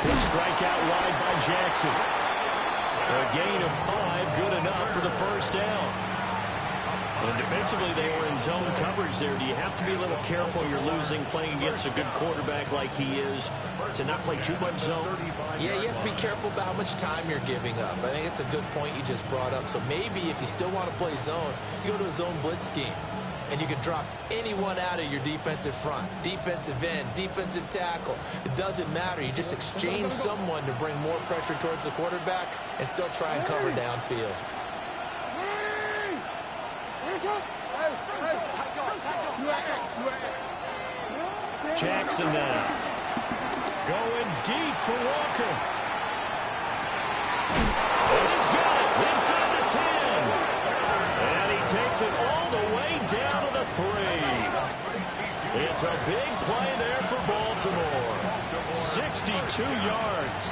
Quick strike out wide by Jackson. A gain of 5, good enough for the first down. And defensively, they were in zone coverage there. Do you have to be a little careful? You're losing, playing against a good quarterback like he is, to not play too much zone? Yeah, you have to be careful about how much time you're giving up. I think it's a good point you just brought up. So maybe if you still want to play zone, you go to a zone blitz scheme. And you can drop anyone out of your defensive front, defensive end, defensive tackle. It doesn't matter. You just exchange someone to bring more pressure towards the quarterback and still try and cover downfield. Jackson now. Going deep for Walker. And he's got it inside the 10. And he takes it all the way down to the 3. It's a big play there for Baltimore. 62 yards.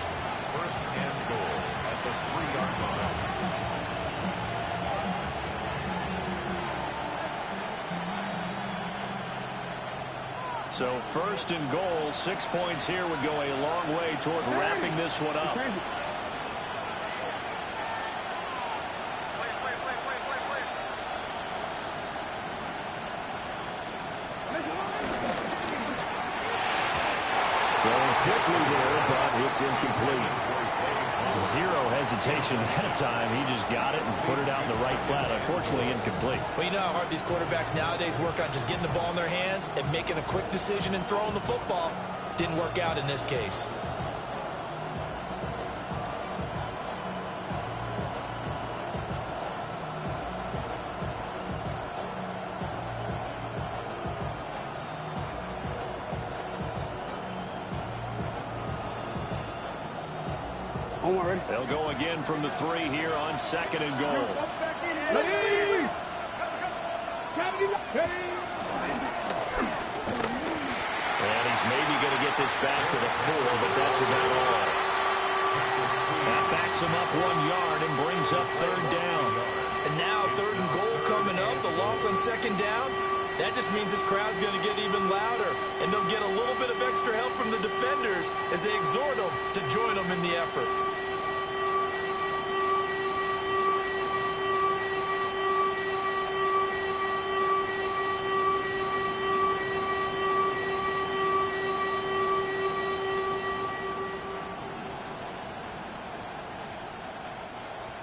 First and goal at the 3-yard line. So first and goal, 6 points here would go a long way toward wrapping this one up. Going quickly there, but it's incomplete. Zero hesitation that time. He just got it and put it out in the right flat. Unfortunately, incomplete. Well, you know how hard these quarterbacks nowadays work on just getting the ball in their hands and making a quick decision and throwing the football. Didn't work out in this case. They'll go again from the 3 here on second and goal. And he's maybe going to get this back to the 4, but that's about all. That backs him up 1 yard and brings up third down. And now third and goal coming up, the loss on second down. That just means this crowd's going to get even louder, and they'll get a little bit of extra help from the defenders as they exhort them to join them in the effort.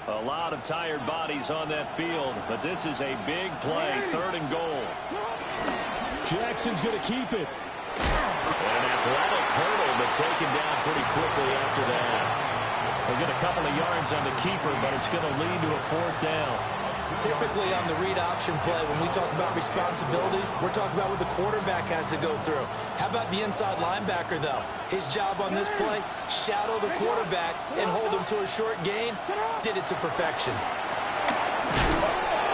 A lot of tired bodies on that field, but this is a big play, third and goal. Jackson's going to keep it. An athletic hurdle, but taken down pretty quickly after that. They'll get a couple of yards on the keeper, but it's going to lead to a fourth down. Typically on the read option play, when we talk about responsibilities, we're talking about what the quarterback has to go through. How about the inside linebacker, though? His job on this play, shadow the quarterback and hold him to a short gain. Did it to perfection.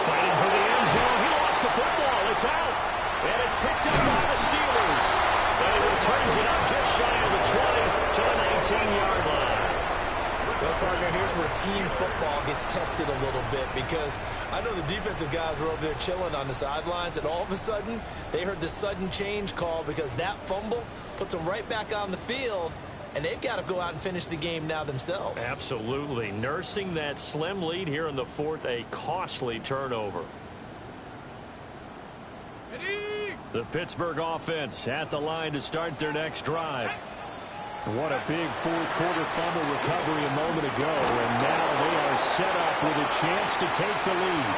Fighting for the end zone. He lost the football. It's out. And it's picked up by the Steelers. And he returns it up just shy of the 20 to the 19-yard line. Well, partner, here's where team football gets tested a little bit, because I know the defensive guys were over there chilling on the sidelines, and all of a sudden, they heard the sudden change call because that fumble puts them right back on the field, and they've got to go out and finish the game now themselves. Absolutely. Nursing that slim lead here in the fourth, a costly turnover. The Pittsburgh offense at the line to start their next drive. What a big fourth quarter fumble recovery a moment ago, and now they are set up with a chance to take the lead.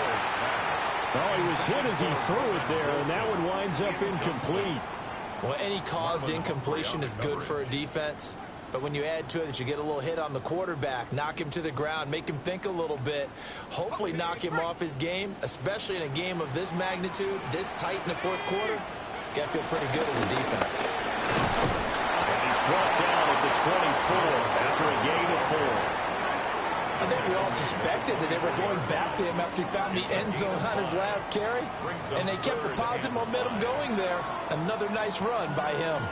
Oh, he was hit as he threw it there, and that one winds up incomplete. Well, any caused incompletion is good for a defense, but when you add to it that you get a little hit on the quarterback, knock him to the ground, make him think a little bit, hopefully knock him off his game, especially in a game of this magnitude, this tight in the fourth quarter, got to feel pretty good as a defense. Brought down at the 24 after a gain of 4. I think we all suspected that they were going back to him after he found the end zone on his last carry, and they kept the positive momentum going there. Another nice run by him.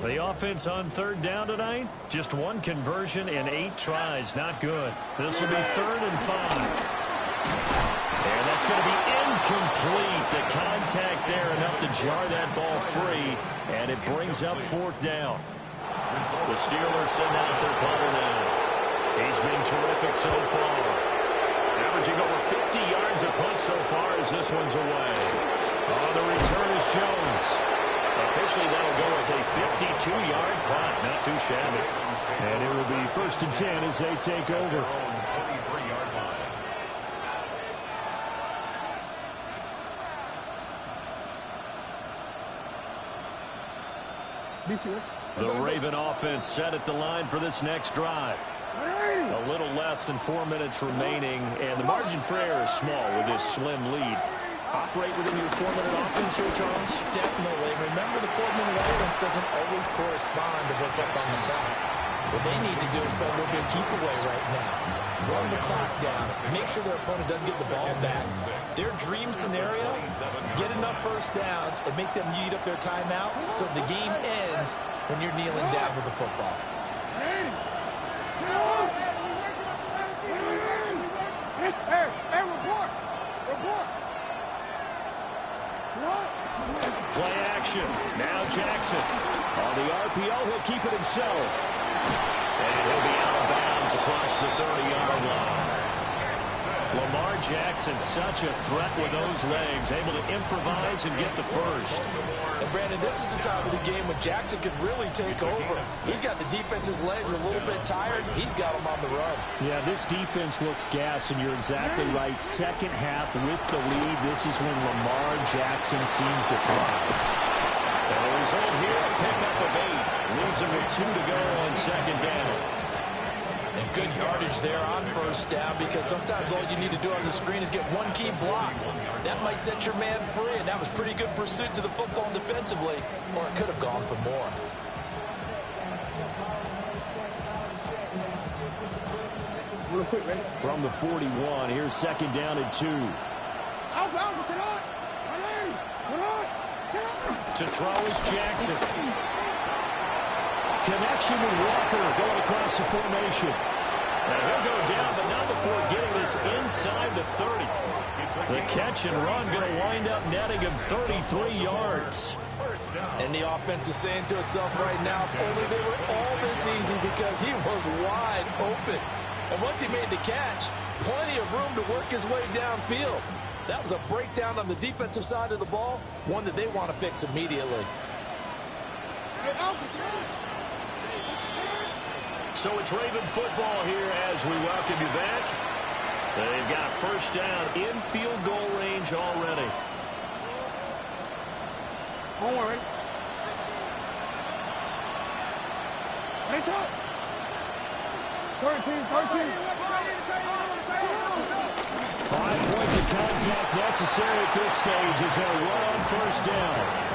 The offense on third down tonight, just one conversion and 8 tries. Not good. This will be 3rd and 5. And that's going to be incomplete. The contact there enough to jar that ball free, and it brings up 4th down. The Steelers send out their punter now. He's been terrific so far. Averaging over 50 yards a punt so far as this one's away. On the return is Jones. Officially, that'll go as a 52-yard punt. Not too shabby. And it will be 1st and 10 as they take over. The Raven offense set at the line for this next drive. A little less than 4 minutes remaining, and the margin for error is small with this slim lead. Operate within your 4-minute offense here, Charles? Definitely. Remember, the 4-minute offense doesn't always correspond to what's up on the clock. What they need to do is play a little bit of keep away right now. Run the clock down. Make sure their opponent doesn't get the ball back. Their dream scenario, get enough first downs and make them eat up their timeouts so the game ends when you're kneeling down with the football. Play action. Now Jackson. On the RPO, he'll keep it himself. And he'll be out of bounds across the 30-yard line. Lamar Jackson, such a threat with those legs, able to improvise and get the first. And Brandon, this is the time of the game when Jackson can really take over. He's got the defense's legs a little bit tired. He's got them on the run. Yeah, this defense looks gassed, and you're exactly right. Second half with the lead, this is when Lamar Jackson seems to thrive. And the result here, a pickup of 8. Leaves him with 2 to go on second down. And good yardage there on first down, because sometimes all you need to do on the screen is get one key block. That might set your man free, and that was pretty good pursuit to the football defensively, or it could have gone for more. From the 41, here's second down and 2. To throw is Jackson. Connection with Walker going across the formation. Now he'll go down, but not before getting this inside the 30. The catch and run going to wind up netting him 33 yards. And the offense is saying to itself right now, if only they were all this easy, because he was wide open. And once he made the catch, plenty of room to work his way downfield. That was a breakdown on the defensive side of the ball, one that they want to fix immediately. So it's Raven football here as we welcome you back. They've got first down in field goal range already. Don't worry. It's up. 13. 5 points of contact necessary at this stage as they'll run on first down.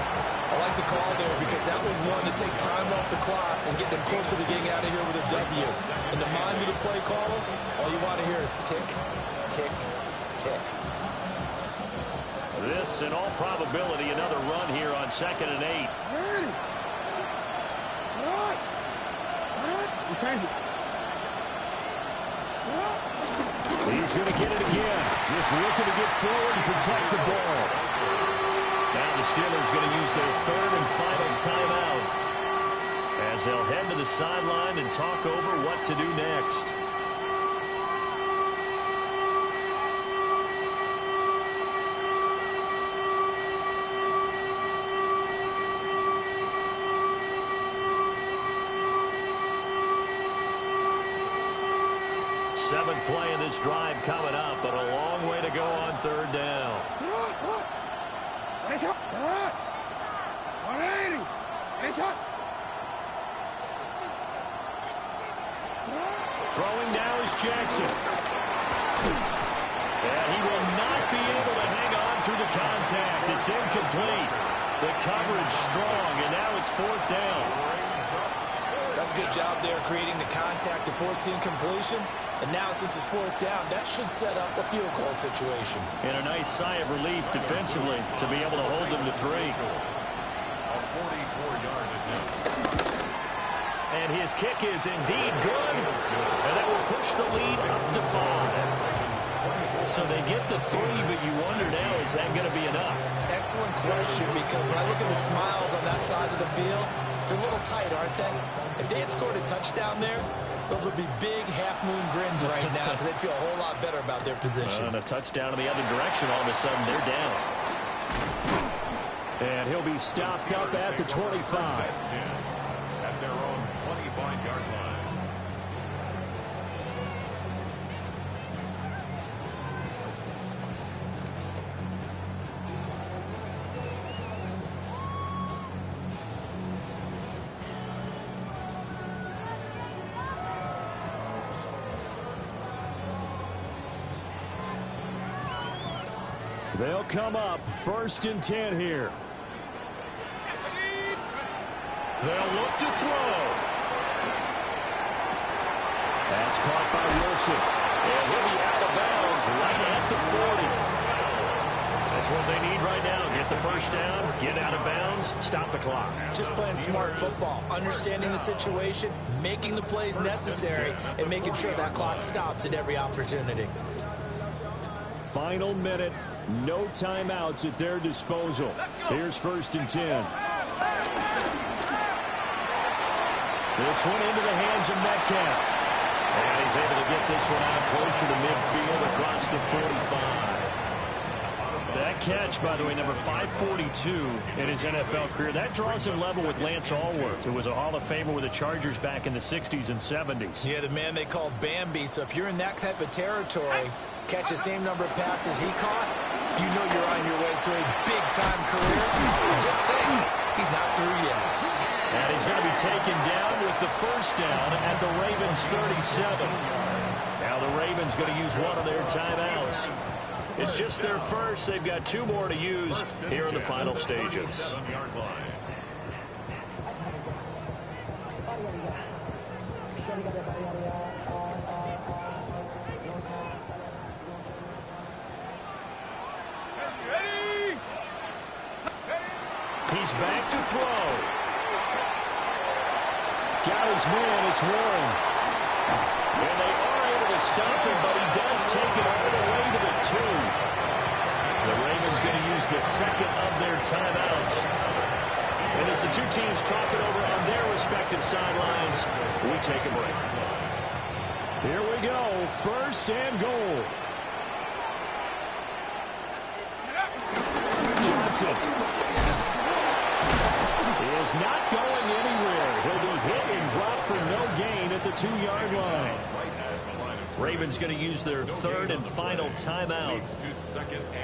I like the call there, because that was one to take time off the clock and get them closer to getting out of here with a W. In the mind of the play caller, all you want to hear is tick, tick, tick. This, in all probability, another run here on 2nd and 8. He's going to get it again. Just looking to get forward and protect the ball. Now the Steelers going to use their 3rd and final timeout as they'll head to the sideline and talk over what to do next. Seventh play of this drive coming up, but a long way to go on 3rd down. Throwing now is Jackson. And he will not be able to hang on through the contact. It's incomplete. The coverage strong, and now it's 4th down. That's a good job there, creating the contact to force the incompletion. And now, since it's 4th down, that should set up a field goal situation. And a nice sigh of relief defensively to be able to hold them to 3. A 44-yard attempt. And his kick is indeed good. And that will push the lead up to 5. So they get the 3, but you wonder now, is that going to be enough? Excellent question, because when I look at the smiles on that side of the field, They're a little tight, aren't they? If they had scored a touchdown there, those would be big half-moon grins right now because they'd feel a whole lot better about their position. And a touchdown in the other direction, all of a sudden they're down. And he'll be stopped up at the 25. At their own 25-yard line. They'll come up 1st and 10 here. They'll look to throw. That's caught by Wilson. And he'll be out of bounds right at the 40. That's what they need right now. Get the first down, get out of bounds, stop the clock. Just playing smart football, understanding the situation, making the plays necessary, and making sure that clock stops at every opportunity. Final minute. No timeouts at their disposal. Here's 1st and 10. This one into the hands of Metcalf. And he's able to get this one out closer to midfield across the 45. That catch, by the way, number 542 in his NFL career. That draws him level with Lance Allworth, who was a Hall of Famer with the Chargers back in the 60s and 70s. Yeah, the man they call Bambi. So if you're in that type of territory, catch the same number of passes he caught, you know you're on your way to a big-time career. And just think, he's not through yet. And he's going to be taken down with the first down at the Ravens' 37. Now the Ravens going to use one of their timeouts. It's just their first. They've got 2 more to use here in the final stages. 7-yard line. He's back to throw. Got his man. It's Warren. And they are able to stop him, but he does take it all the way to the 2. The Ravens going to use the second of their timeouts. And as the 2 teams talk it over on their respective sidelines, we take a break. Here we go. 1st and goal. Johnson is not going anywhere. He'll be hit and dropped for no gain at the 2-yard line. Ravens going to use their 3rd and final timeout.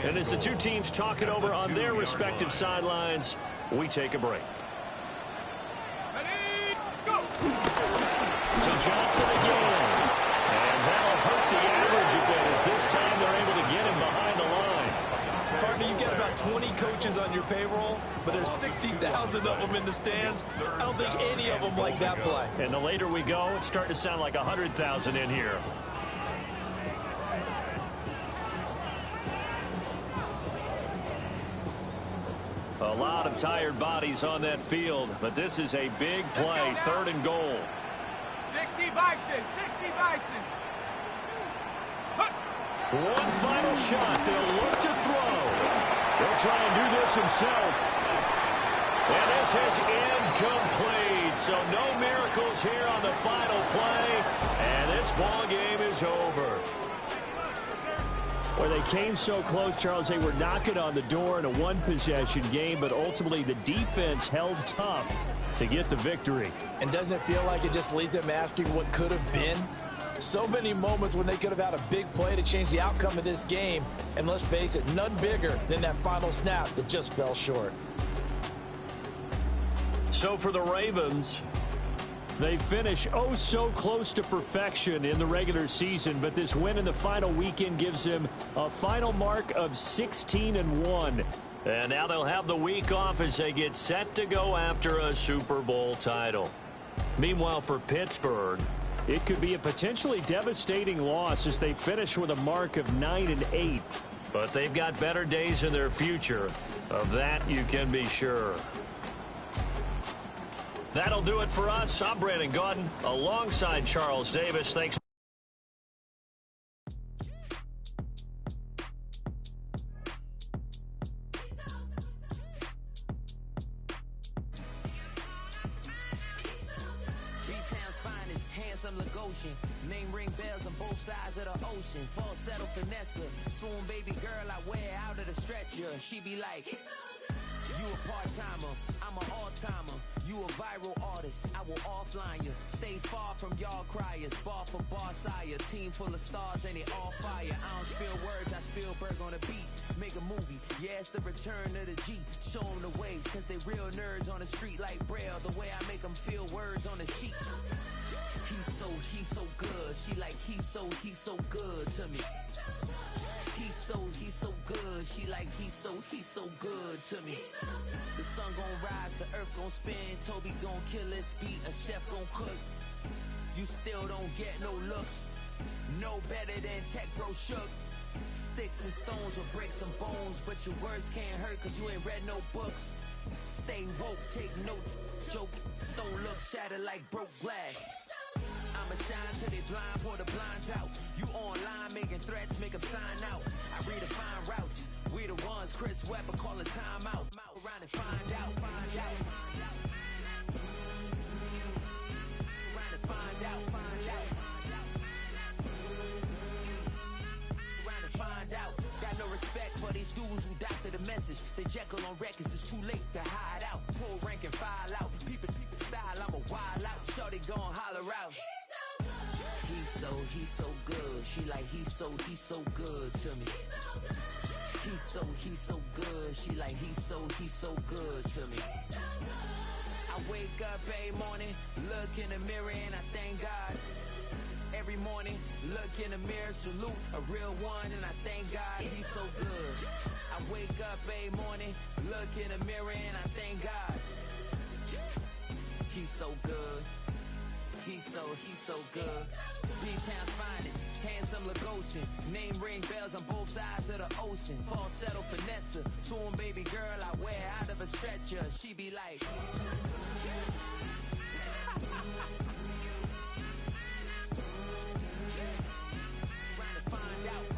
And as the 2 teams talk it over on their respective sidelines, we take a break. To Johnson again. And that'll hurt the average a bit as this time they're able to get him behind the line. Partner, you get about 20 coaches on your payroll, but there's 60,000 of them in the stands. I don't think any of them like that play. And the later we go, it's starting to sound like 100,000 in here. A lot of tired bodies on that field, but this is a big play, 3rd and goal. 60 Bison, 60 Bison. One final shot. They'll look to throw. He'll try and do this himself. And this is incomplete. So no miracles here on the final play. And this ball game is over. Well, they came so close, Charles. They were knocking on the door in a 1-possession game, but ultimately the defense held tough to get the victory. And doesn't it feel like it just leaves them asking what could have been? So many moments when they could have had a big play to change the outcome of this game. And let's face it, none bigger than that final snap that just fell short. So for the Ravens, they finish oh so close to perfection in the regular season, but this win in the final weekend gives them a final mark of 16-1. And now they'll have the week off as they get set to go after a Super Bowl title. Meanwhile, for Pittsburgh, it could be a potentially devastating loss as they finish with a mark of 9-8. But they've got better days in their future. Of that, you can be sure. That'll do it for us. I'm Brandon Gaudin alongside Charles Davis. Thanks. handsome Lagosian. Name ring bells on both sides of the ocean. Falsetto finesse, swoon baby girl I wear out of the stretcher. She be like, you a part-timer, I'm an all-timer. You a viral artist, I will offline you. Stay far from y'all criers, bar for bar sire. Team full of stars and they all fire. I don't spill words, I Spielberg on a beat. Make a movie, yeah, it's the return of the G. Show them the way, cause they real nerds on the street like Braille. The way I make them feel words on the sheet. He's so good. She like, he's so good to me. He's so good. She like, he's so good to me. The sun gon' rise, the earth gon' spin. Toby gon' kill this beat, a chef gon' cook. You still don't get no looks. No better than Tech Bro Shook. Sticks and stones will break some bones, but your words can't hurt cause you ain't read no books. Stay woke, take notes, joke. Don't look shattered like broke glass. I'ma shine till they blind, pour the blinds out. You online making threats, make them sign out. I redefine routes. We the ones Chris Webber call a timeout. Around and find out. Around and find out. Around and find out. Got no respect for these dudes who doctor the message. The Jekyll on records, it's too late to hide out. Pull rank and file out. People style, I'm a wild out. Shorty gon' holler out. He's so good. She like, he's so good to me. He's so good. She like, he's so good to me. I wake up every morning, look in the mirror and I thank God. Every morning, look in the mirror, salute a real one and I thank God. He's so good. I wake up every morning, look in the mirror and I thank God. He's so good. He's so good. B-Town's finest, handsome Lagosian. Name ring bells on both sides of the ocean. Falsetto finesse, swoon baby girl I wear out of a stretcher. She be like, trying to find out.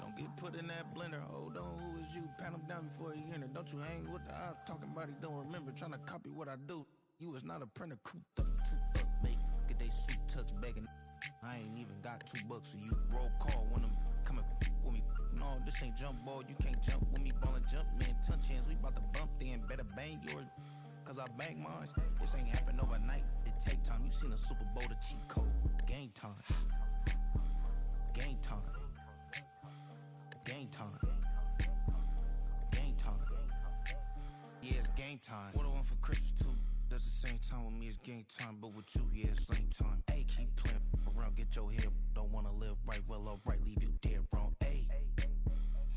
Don't get put in that blender. Hold on, who is you? Pat him down before he enter. Don't you hang with the ops talking about he don't remember. Trying to copy what I do. You is not a printer. Cooped up, too up, make get they suit tucks begging. I ain't even got $2 for you. Roll call when I'm coming with me. No, this ain't jump ball. You can't jump with me. Ballin' jump, man. Touch hands. We bout to bump then. Better bang yours. Cause I bang mine. This ain't happen overnight. It take time. You seen a Super Bowl, the cheat code. Game time. Game time. Game time. Game time. Yeah, it's game time. What I want for Christmas too. Does the same time with me, it's game time. But with you, yeah, it's same time. Hey, keep playing around, get your head. Don't wanna live right, well, alright, leave you dead wrong. Hey,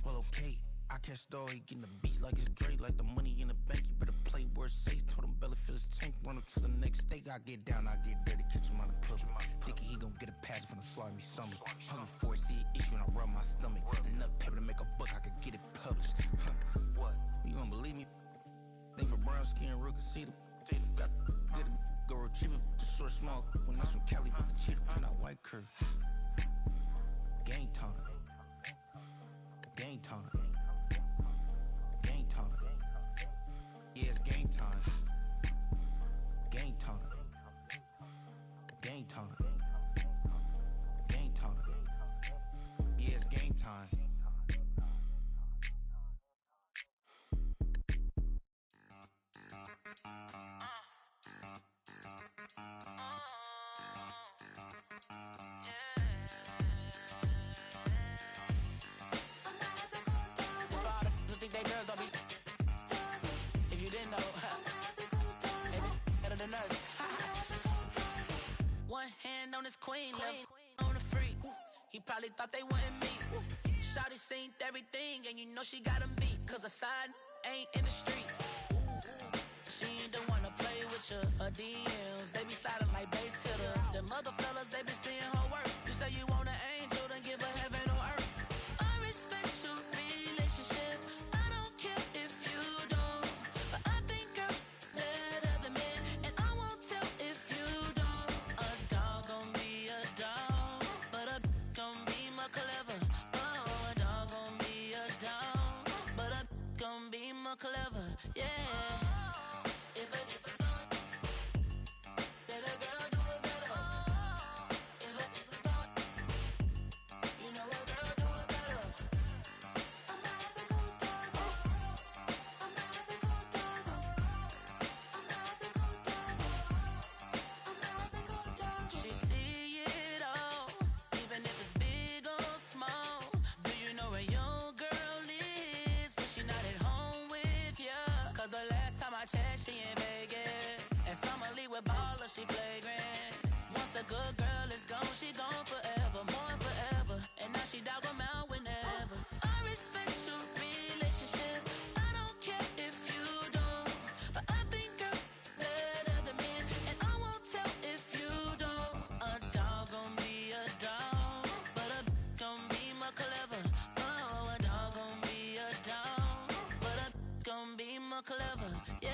well, okay. I catch the dog, he getting the beats like it's Drake, like the money in the bank. You better play where it's safe. Told him belly fill his tank, run up to the next steak. I get down, I get dirty, catch him on the public. Thinking he gon' get a pass from the slaughter me stomach. Hungry for it, see an issue and I rub my stomach. Enough paper to make a book, I could get it published. What? You don't believe me? Think for brown skin, real can see them. Got good, go retrieve it. Just short, small. When I'm from Cali, with the cheetah, print out white curve. Game time. Game time. Game time. Yeah, it's game time. Game time. Game time. Game time. Yeah, it's game time. One hand on his queen, left on the freak. He probably thought they wouldn't meet. Shawty seen everything, and you know she got him beat. Cause her side ain't in the streets. She ain't the one to play with you. Her DMs, they be sliding like base hitters. Them other fellas, they be seeing her work. You say you want an angel, then give her heaven on earth. I respect your relationship. I don't care if you don't. But I think girls better than men. And I won't tell if you don't. A dog gon' be a dog, but a gon' be more clever. Oh, a dog gon' be a dog, but a gon' be more clever. Yeah. She in Vegas, and Summer Lee with baller, she flagrant. Once a good girl is gone, she gone forever, more forever. And now she dog 'em out whenever. I respect your relationship. I don't care if you don't, but I think girls better than men, and I won't tell if you don't. A dog gon' be a dog, but a gon' be more clever. Oh, a dog gon' be a dog, but a gon' be more clever. Yeah.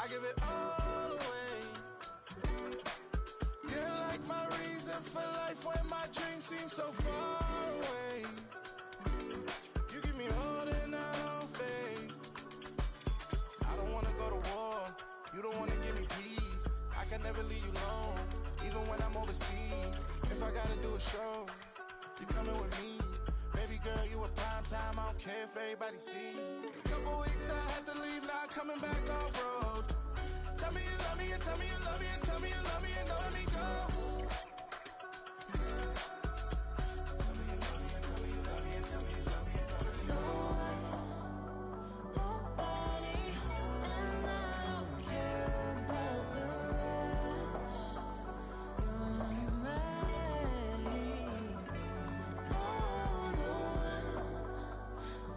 I give it all away. You're like my reason for life when my dreams seem so far away. You give me more than I don't fade. I don't wanna go to war. You don't wanna give me peace. I can never leave you alone, even when I'm overseas. If I gotta do a show, you coming with me. Baby girl, you a prime time. I don't care if everybody see. Couple weeks I had to leave, now coming back off road. Tell me you love me, and tell me you love me, and tell me you love me, and don't let me go. Tell me you love me, and tell me you love me, and tell me you love me, and don't let me go. Nobody, and I don't care about the rest. You're mine.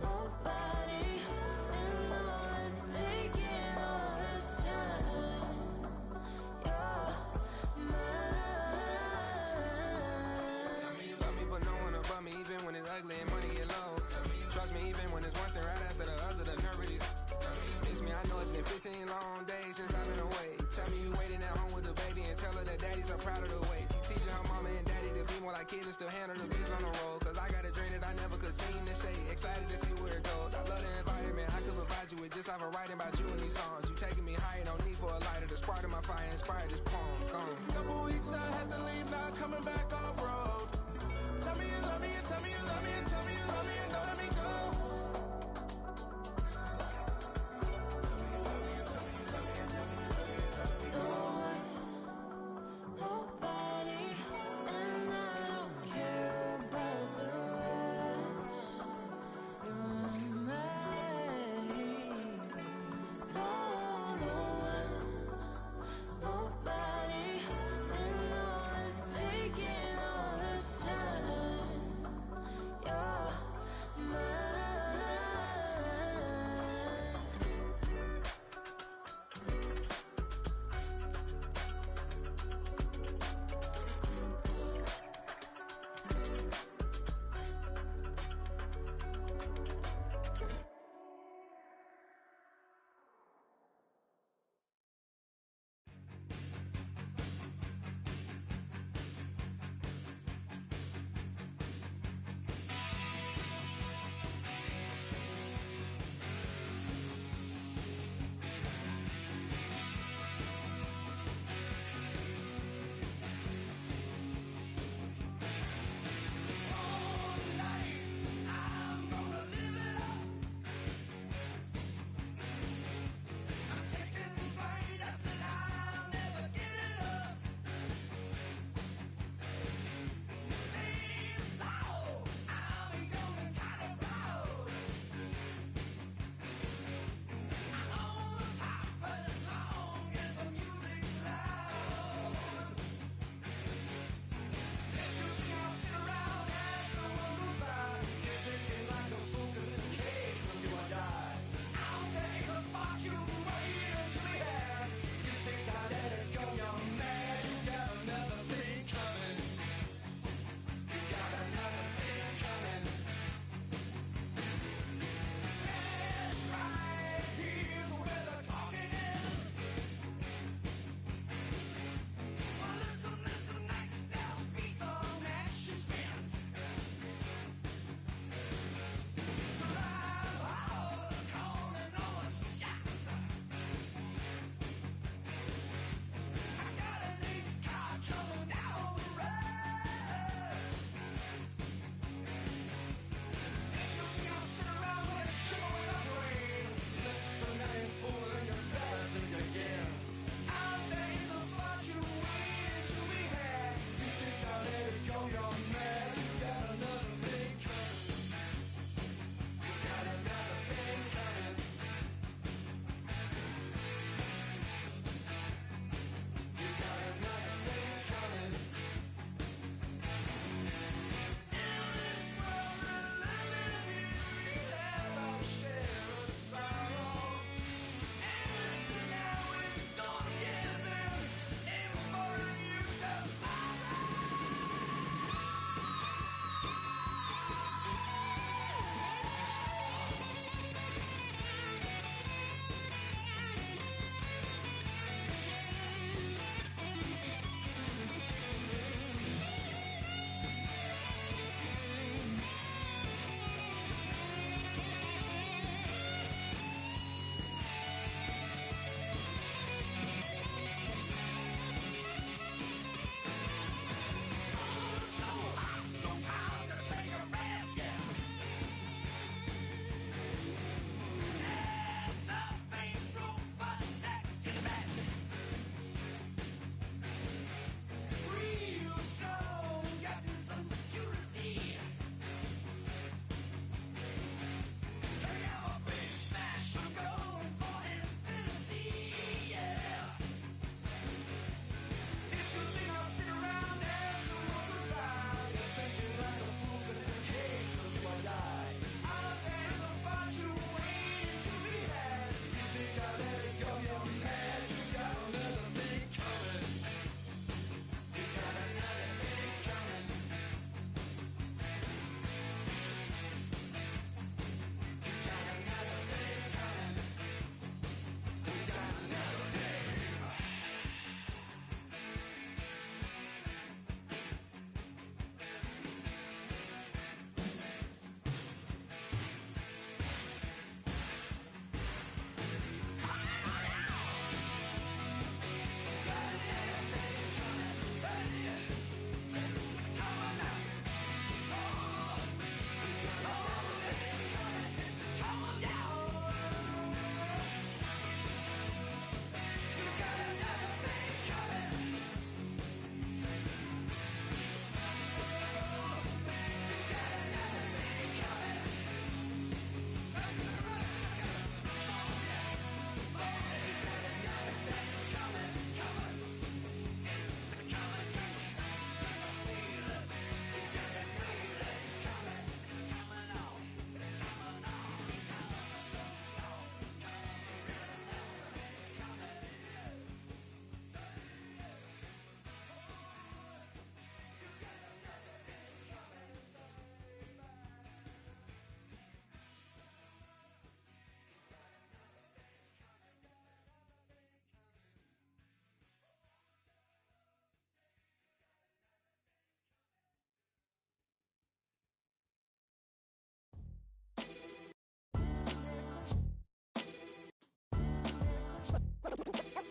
Nobody, and all is taking all this time. You're mine. Tell me you love me, but no one above me, even when it's ugly and money get low. Trust me, even when it's one thing right after the other, the nerve really. Miss me, I know it's been 15 long days since I've been away. Tell me you waiting at home with the baby and tell her that daddy's so proud of the way. She teaching her mama and daddy to be more like kids and still handle the biz on the road. Cause I got a dream that I never could seem to say. Excited to see where it goes. just off of writing about you in these songs. You taking me higher, no need for a lighter. The spark of my fire inspired this poem. Gone. Couple weeks I had to leave, not coming back off road. Tell me you love me, and tell me you love me, and tell me you love me, and don't let me go. Nobody, and I don't care about the rest. You're mine. No one, nobody, and all it's taking all this time.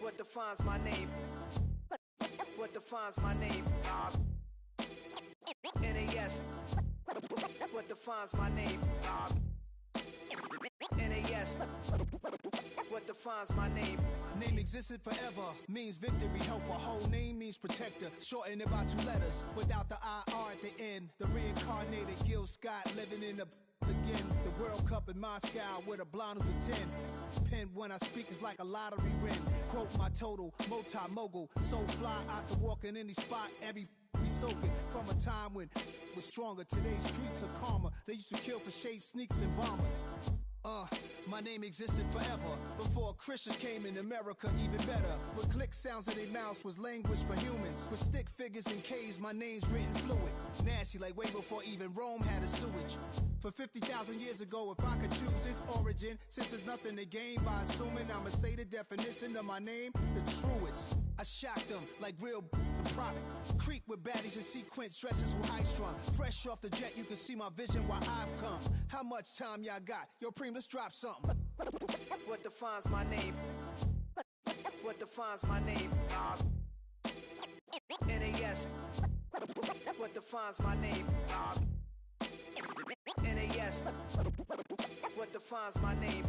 What defines my name? What defines my name? NAS. What defines my name? NAS. What defines my name? Name existed forever, means victory, helper. Whole name means protector, shortened it by 2 letters. Without the IR at the end, the reincarnated Gil Scott living in the again. The World Cup in Moscow with a blonde who's a 10. Pen when I speak is like a lottery win. Quote my total, multi-mogul. So fly, I can walk in any spot, every be soaking from a time when was stronger. Today's streets are calmer. They used to kill for shade sneaks and bombers. My name existed forever. Before Christians came in America, even better. With click sounds in their mouths was language for humans. With stick figures and K's, my name's written fluid. Nasty like way before even Rome had a sewage. For 50,000 years ago, if I could choose its origin, since there's nothing to gain by assuming I'ma say the definition of my name, the truest. I shocked them like real prop. Creep with baddies in sequence, dresses with high strung. Fresh off the jet, you can see my vision where I've come. How much time y'all got? Yo, Preem, let's drop something. What defines my name? What defines my name? NAS. What defines my name? NAS. What defines my name?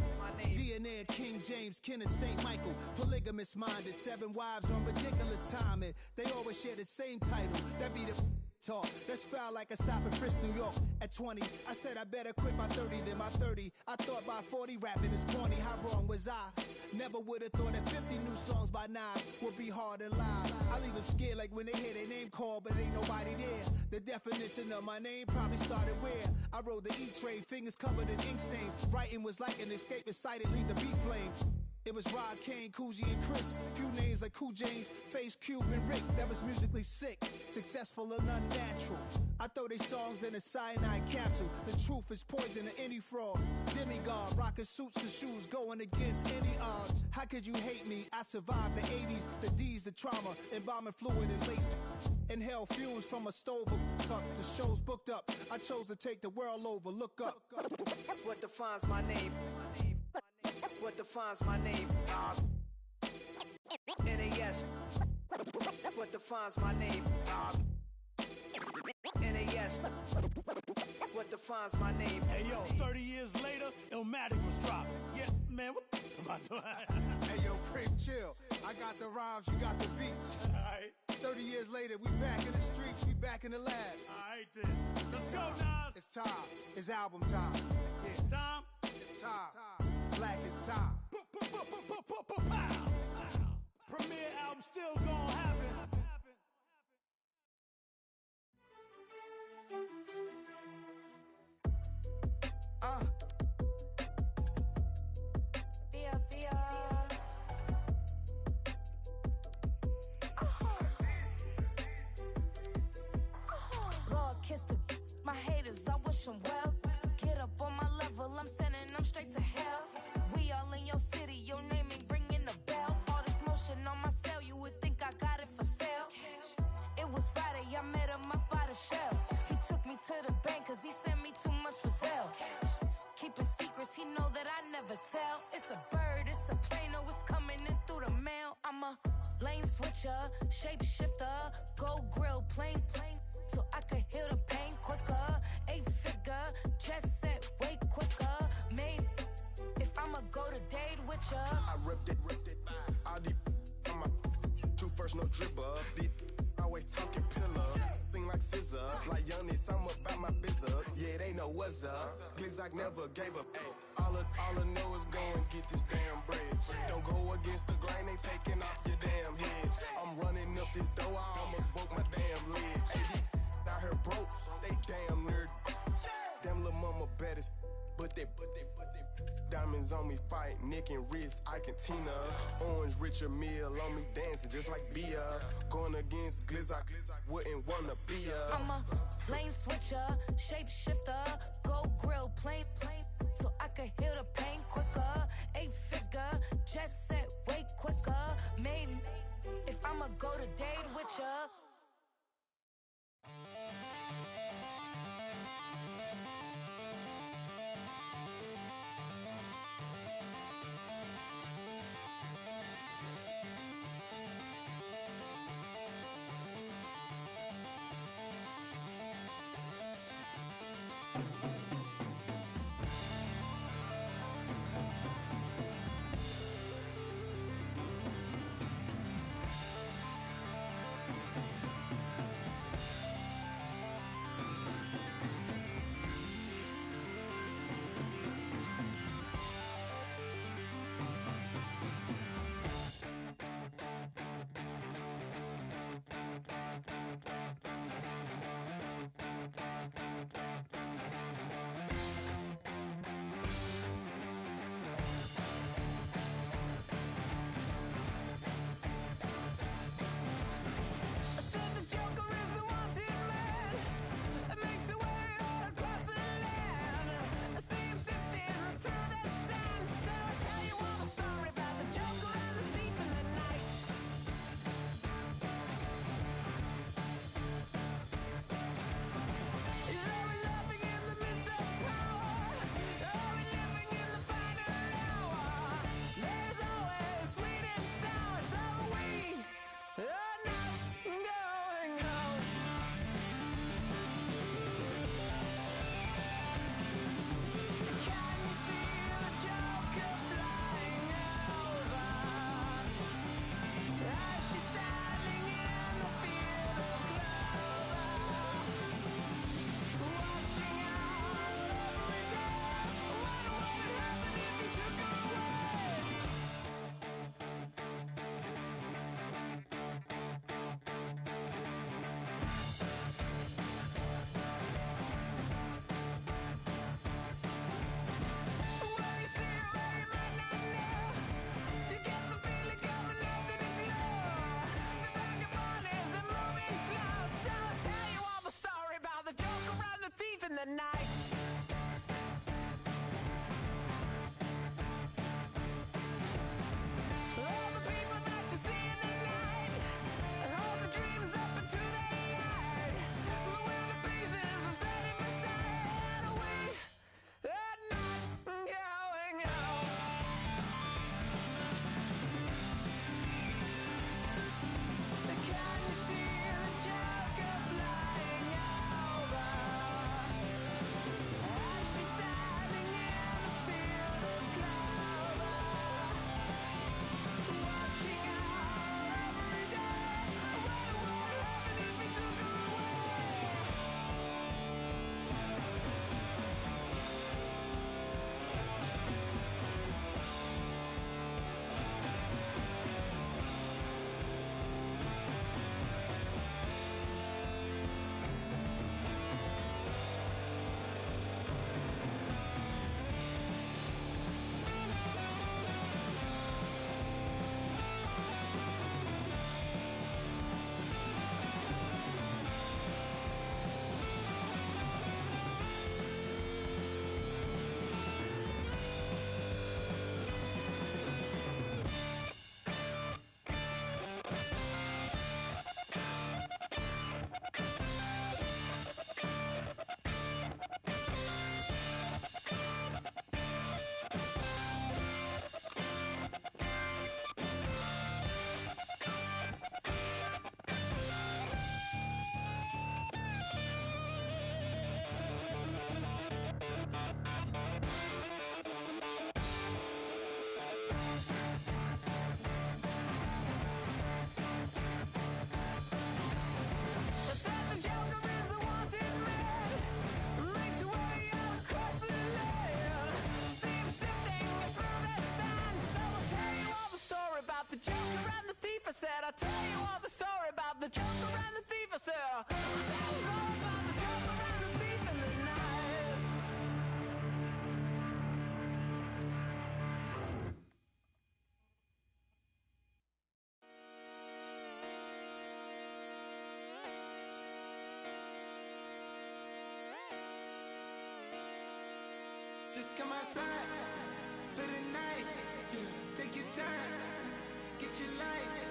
DNA of King James, kin of St. Michael. Polygamous minded, 7 wives on ridiculous timing. They always share the same title. That be the talk. That's foul like a stop in Frisk, New York. At 20, I said I better quit by 30 than by 30. I thought by 40 rapping is corny. How wrong was I? Never would have thought that 50 new songs by Nas would be hard and live. I leave them scared like when they hear their name called, but ain't nobody there. The definition of my name probably started where I rode the E-train, fingers covered in ink stains. Writing was like an escape excited, leave the beat flame. It was Rod, Kane, Coogee, and Chris. Few names like Cool James, Face, Cube, and Rick. That was musically sick, successful and unnatural. I throw they songs in a cyanide capsule. The truth is poison to any fraud. Demigod, rocking suits and shoes, going against any odds. How could you hate me? I survived the 80s, the D's, the trauma, embalming fluid and laced. Inhale fumes from a stove up to shows booked up. I chose to take the world over. Look up. What defines my name? What defines my name? NAS. What defines my name? NAS. What defines my name? Hey yo, 30 years later, Illmatic was dropped. Yeah, man, what the am I doing? Hey yo, Preem, chill. I got the rhymes, you got the beats. Alright. 30 years later, we back in the streets, we back in the lab. Alright then. Let's go, Nas. It's time. It's album time. Yeah. It's time. It's time. Black is time. Premiere album still gonna happen. Lord, kiss my haters, I wish them well. Get up on my level, I'm sending them straight to hell. We all in your city, your name ain't ringing the bell. All this motion on my cell, you would think I got it for sale. It was Friday, I met him up by the shell. He took me to the bank, cause he sent me too much for sale. Keeping secrets, he know that I never tell. It's a bird, it's a plane, oh, it's coming in through the mail. I'm a lane switcher, shapeshifter, go grill, plane, so I could heal the pain quicker. 8-figure, just set way quicker. Made, if I'ma go to date with ya. I ripped it. All these on my true first, no dribble. These always talking pillar. Thing like scissor. Like Youngest, I'm about my business. Yeah, they know what's up. Glizzock never gave up. All I know is go and get this damn bread. Don't go against the grain, they taking off your damn head. I'm running up this door, I almost broke my damn leg. Out here broke, they damn nerd. Damn little mama bad as but they diamonds on me fight, neck and wrist, I can Tina. Orange Richard Mill on me dancing just like Bia. Going against Glizzock, wouldn't wanna be a. I'm a lane switcher, shapeshifter, go grill, plane, so I could heal the pain quicker. 8-figure, just set way quicker. Maybe if I'ma go to date with ya. the night. All the people that you see in the night, and all the dreams up into the light. When the breezes are setting aside, we are not going home. Can you see the Joker flying over? As she's standing in the field of clover, watching our every day. What would happen if we took her I'll tell you all the story about the Joker and the thief. I said, I'll tell you all about the Joker and the thief in the night. Just come outside for the night. Take your time, get your life.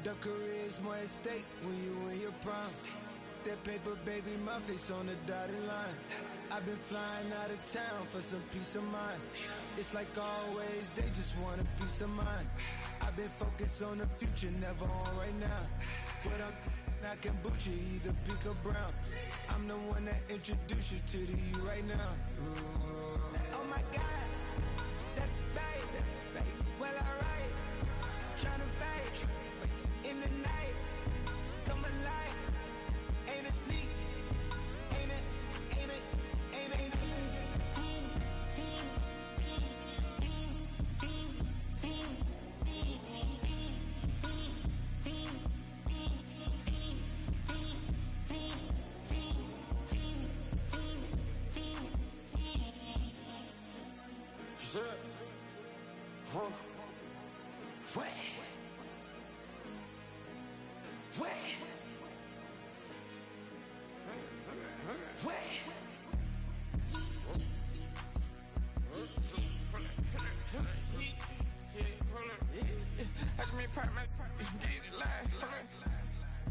The career is more at stake when you in your prime. That paper, baby, my face on the dotted line. I've been flying out of town for some peace of mind. It's like always, they just want a peace of mind. I've been focused on the future, never on right now. But I can boot you either pink or brown. I'm the one that introduced you to the you right now. Oh my God, that baby, well alright. Tryna fight in the night, come alive. Ain't it sneak? Ain't it? Ain't it? Ain't it?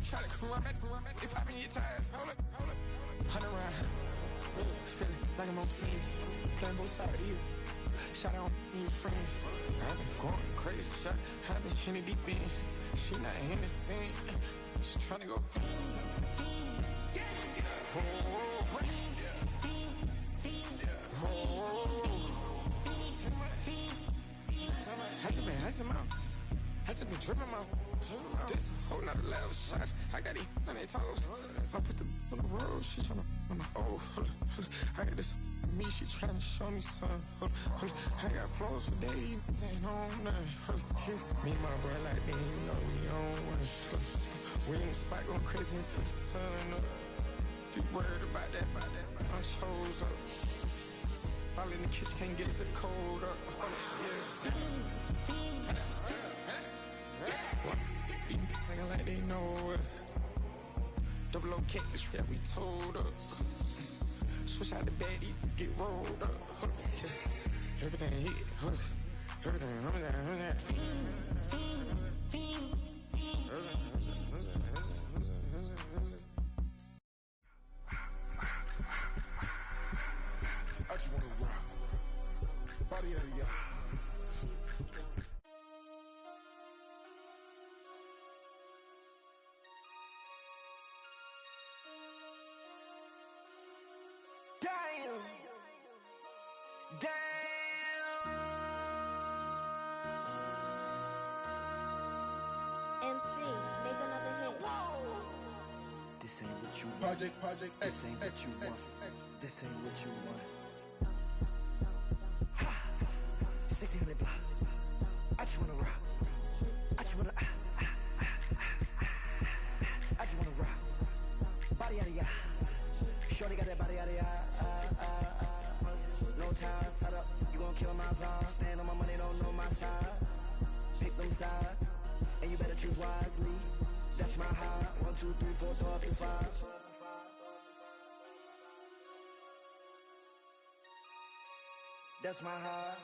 Try to come around, they popping your tires. Hold up. 100 round, feeling like I'm on team. Playing both sides of you. Shot on your friends. I've been going crazy. Shot, I've been hitting deep in. She not in the scene. She trying to go. I just been tripping out. This whole nother level shot. I got these on their toes. I put the on the road. She tryna. Oh, hold up. I got this me. She tryna show me something. Hold up. I got flows for days. Ain't on nothing. Me and my bro like they ain't know we on one. We in the spot going crazy until the sun up. You worried about that? I chose up. All in the kitchen can't get it cold up. Yeah. Nigga like they know it. Double O cactus that we told us. Switch out the bed, get rolled up. Everything hit, everything. I just wanna rock. Body out of y'all. MC, make another hit. This ain't what you want. Project This ain't what you want. This ain't what you want. 1600 block. I just wanna rock. I just wanna I just wanna rock. Body out of ya. Shorty got that body out of ya. No ties, side up. You gon' kill my vibe. Stand on my money, don't know my size. Pick them sides, and you better choose wisely. That's my high. 1, 2, 3, 4, throw up to 5. That's my high.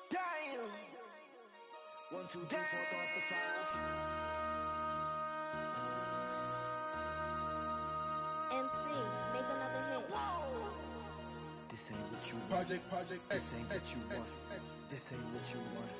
Damn. 1, 2, 3, 4, throw up to 5. MC, make another hit. This ain't what you want. Project This ain't what you want. This ain't what you want.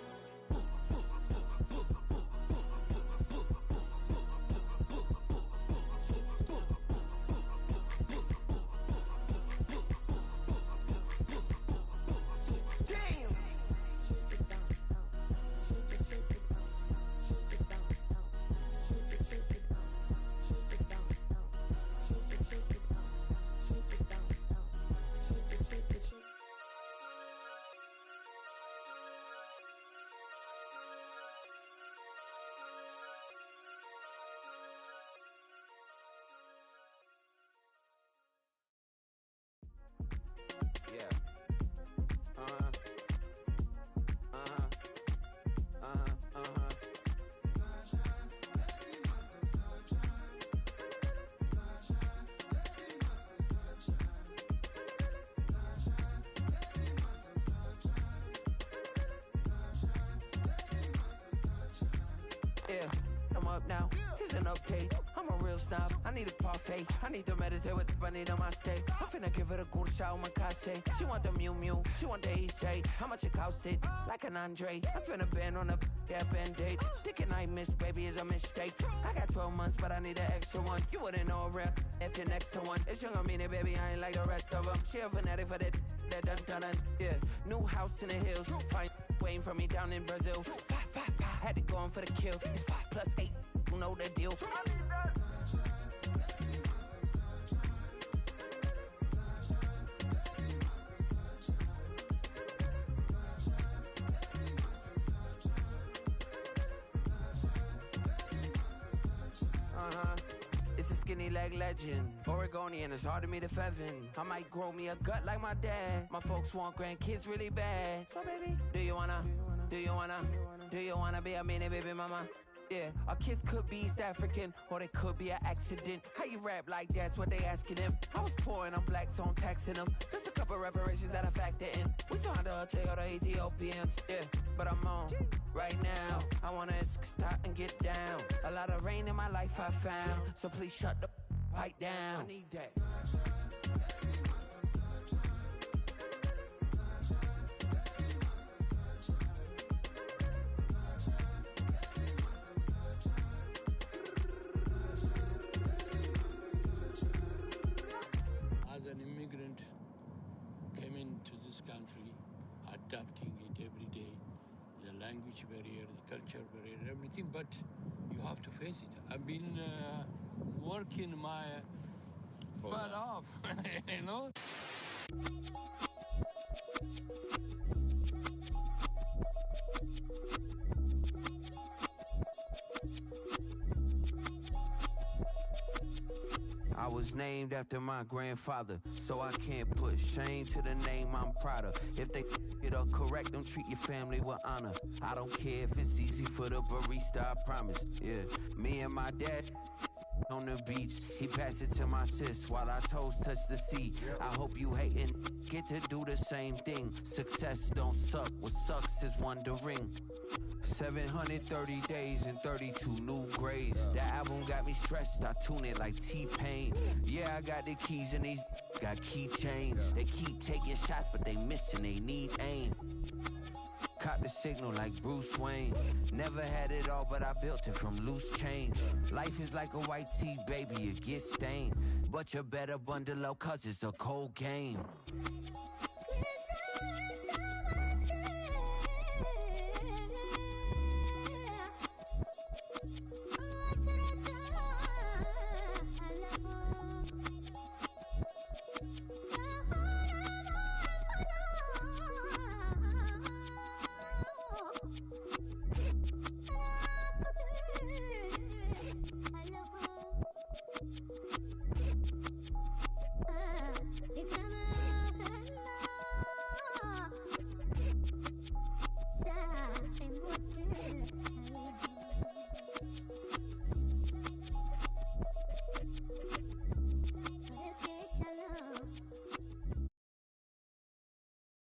Yeah, I'm up now. Here's an update. I'm a real snob. I need a parfait. I need to meditate with the bunny on my stay. I'm finna give her a good shot on my case. She want the Mew Mew. She want the EJ. How much it costed? Like an Andre. I spent a band on a band-aid. Thinking I missed, baby, is a mistake. I got 12 months, but I need an extra one. You wouldn't know a rep if you're next to one. It's young, I mean it, baby. I ain't like the rest of them. She a fanatic for that dun. Yeah, new house in the hills. Fine, waiting for me down in Brazil. 5, had it going for the kill. It's 5 plus 8. You know the deal. It's a skinny leg legend. Oregonian, it's hard to meet a Fevin. I might grow me a gut like my dad. My folks want grandkids really bad. So baby, do you wanna be a mini baby mama? Yeah, our kids could be East African, or they could be an accident. How you rap like that's what they asking him? I was poor and I'm black, so I'm taxing them. Just a couple reparations that I factor in. We saw the Toyota Ethiopians, yeah, but I'm on right now. I wanna stop and get down. A lot of rain in my life I found, so please shut the pipe down. I need that. As an immigrant, came into this country, adapting it every day, the language barrier, the culture barrier, everything, but you have to face it. I've been working my butt off, you know? I was named after my grandfather, so I can't put shame to the name I'm proud of. If they it up correct, don't treat your family with honor. I don't care if it's easy for the barista, I promise. Yeah, me and my dad on the beach, he passed it to my sis while our toes touch the sea. I hope you hatin' get to do the same thing. Success don't suck, what sucks is wondering. 730 days and 32 new grades. That album got me stressed, I tune it like T-Pain. Yeah, I got the keys and these got keychains. They keep taking shots, but they missing, they need aim. Caught the signal like Bruce Wayne. Never had it all, but I built it from loose change. Life is like a white tee, baby, it gets stained. But you better bundle up, cause it's a cold game. It's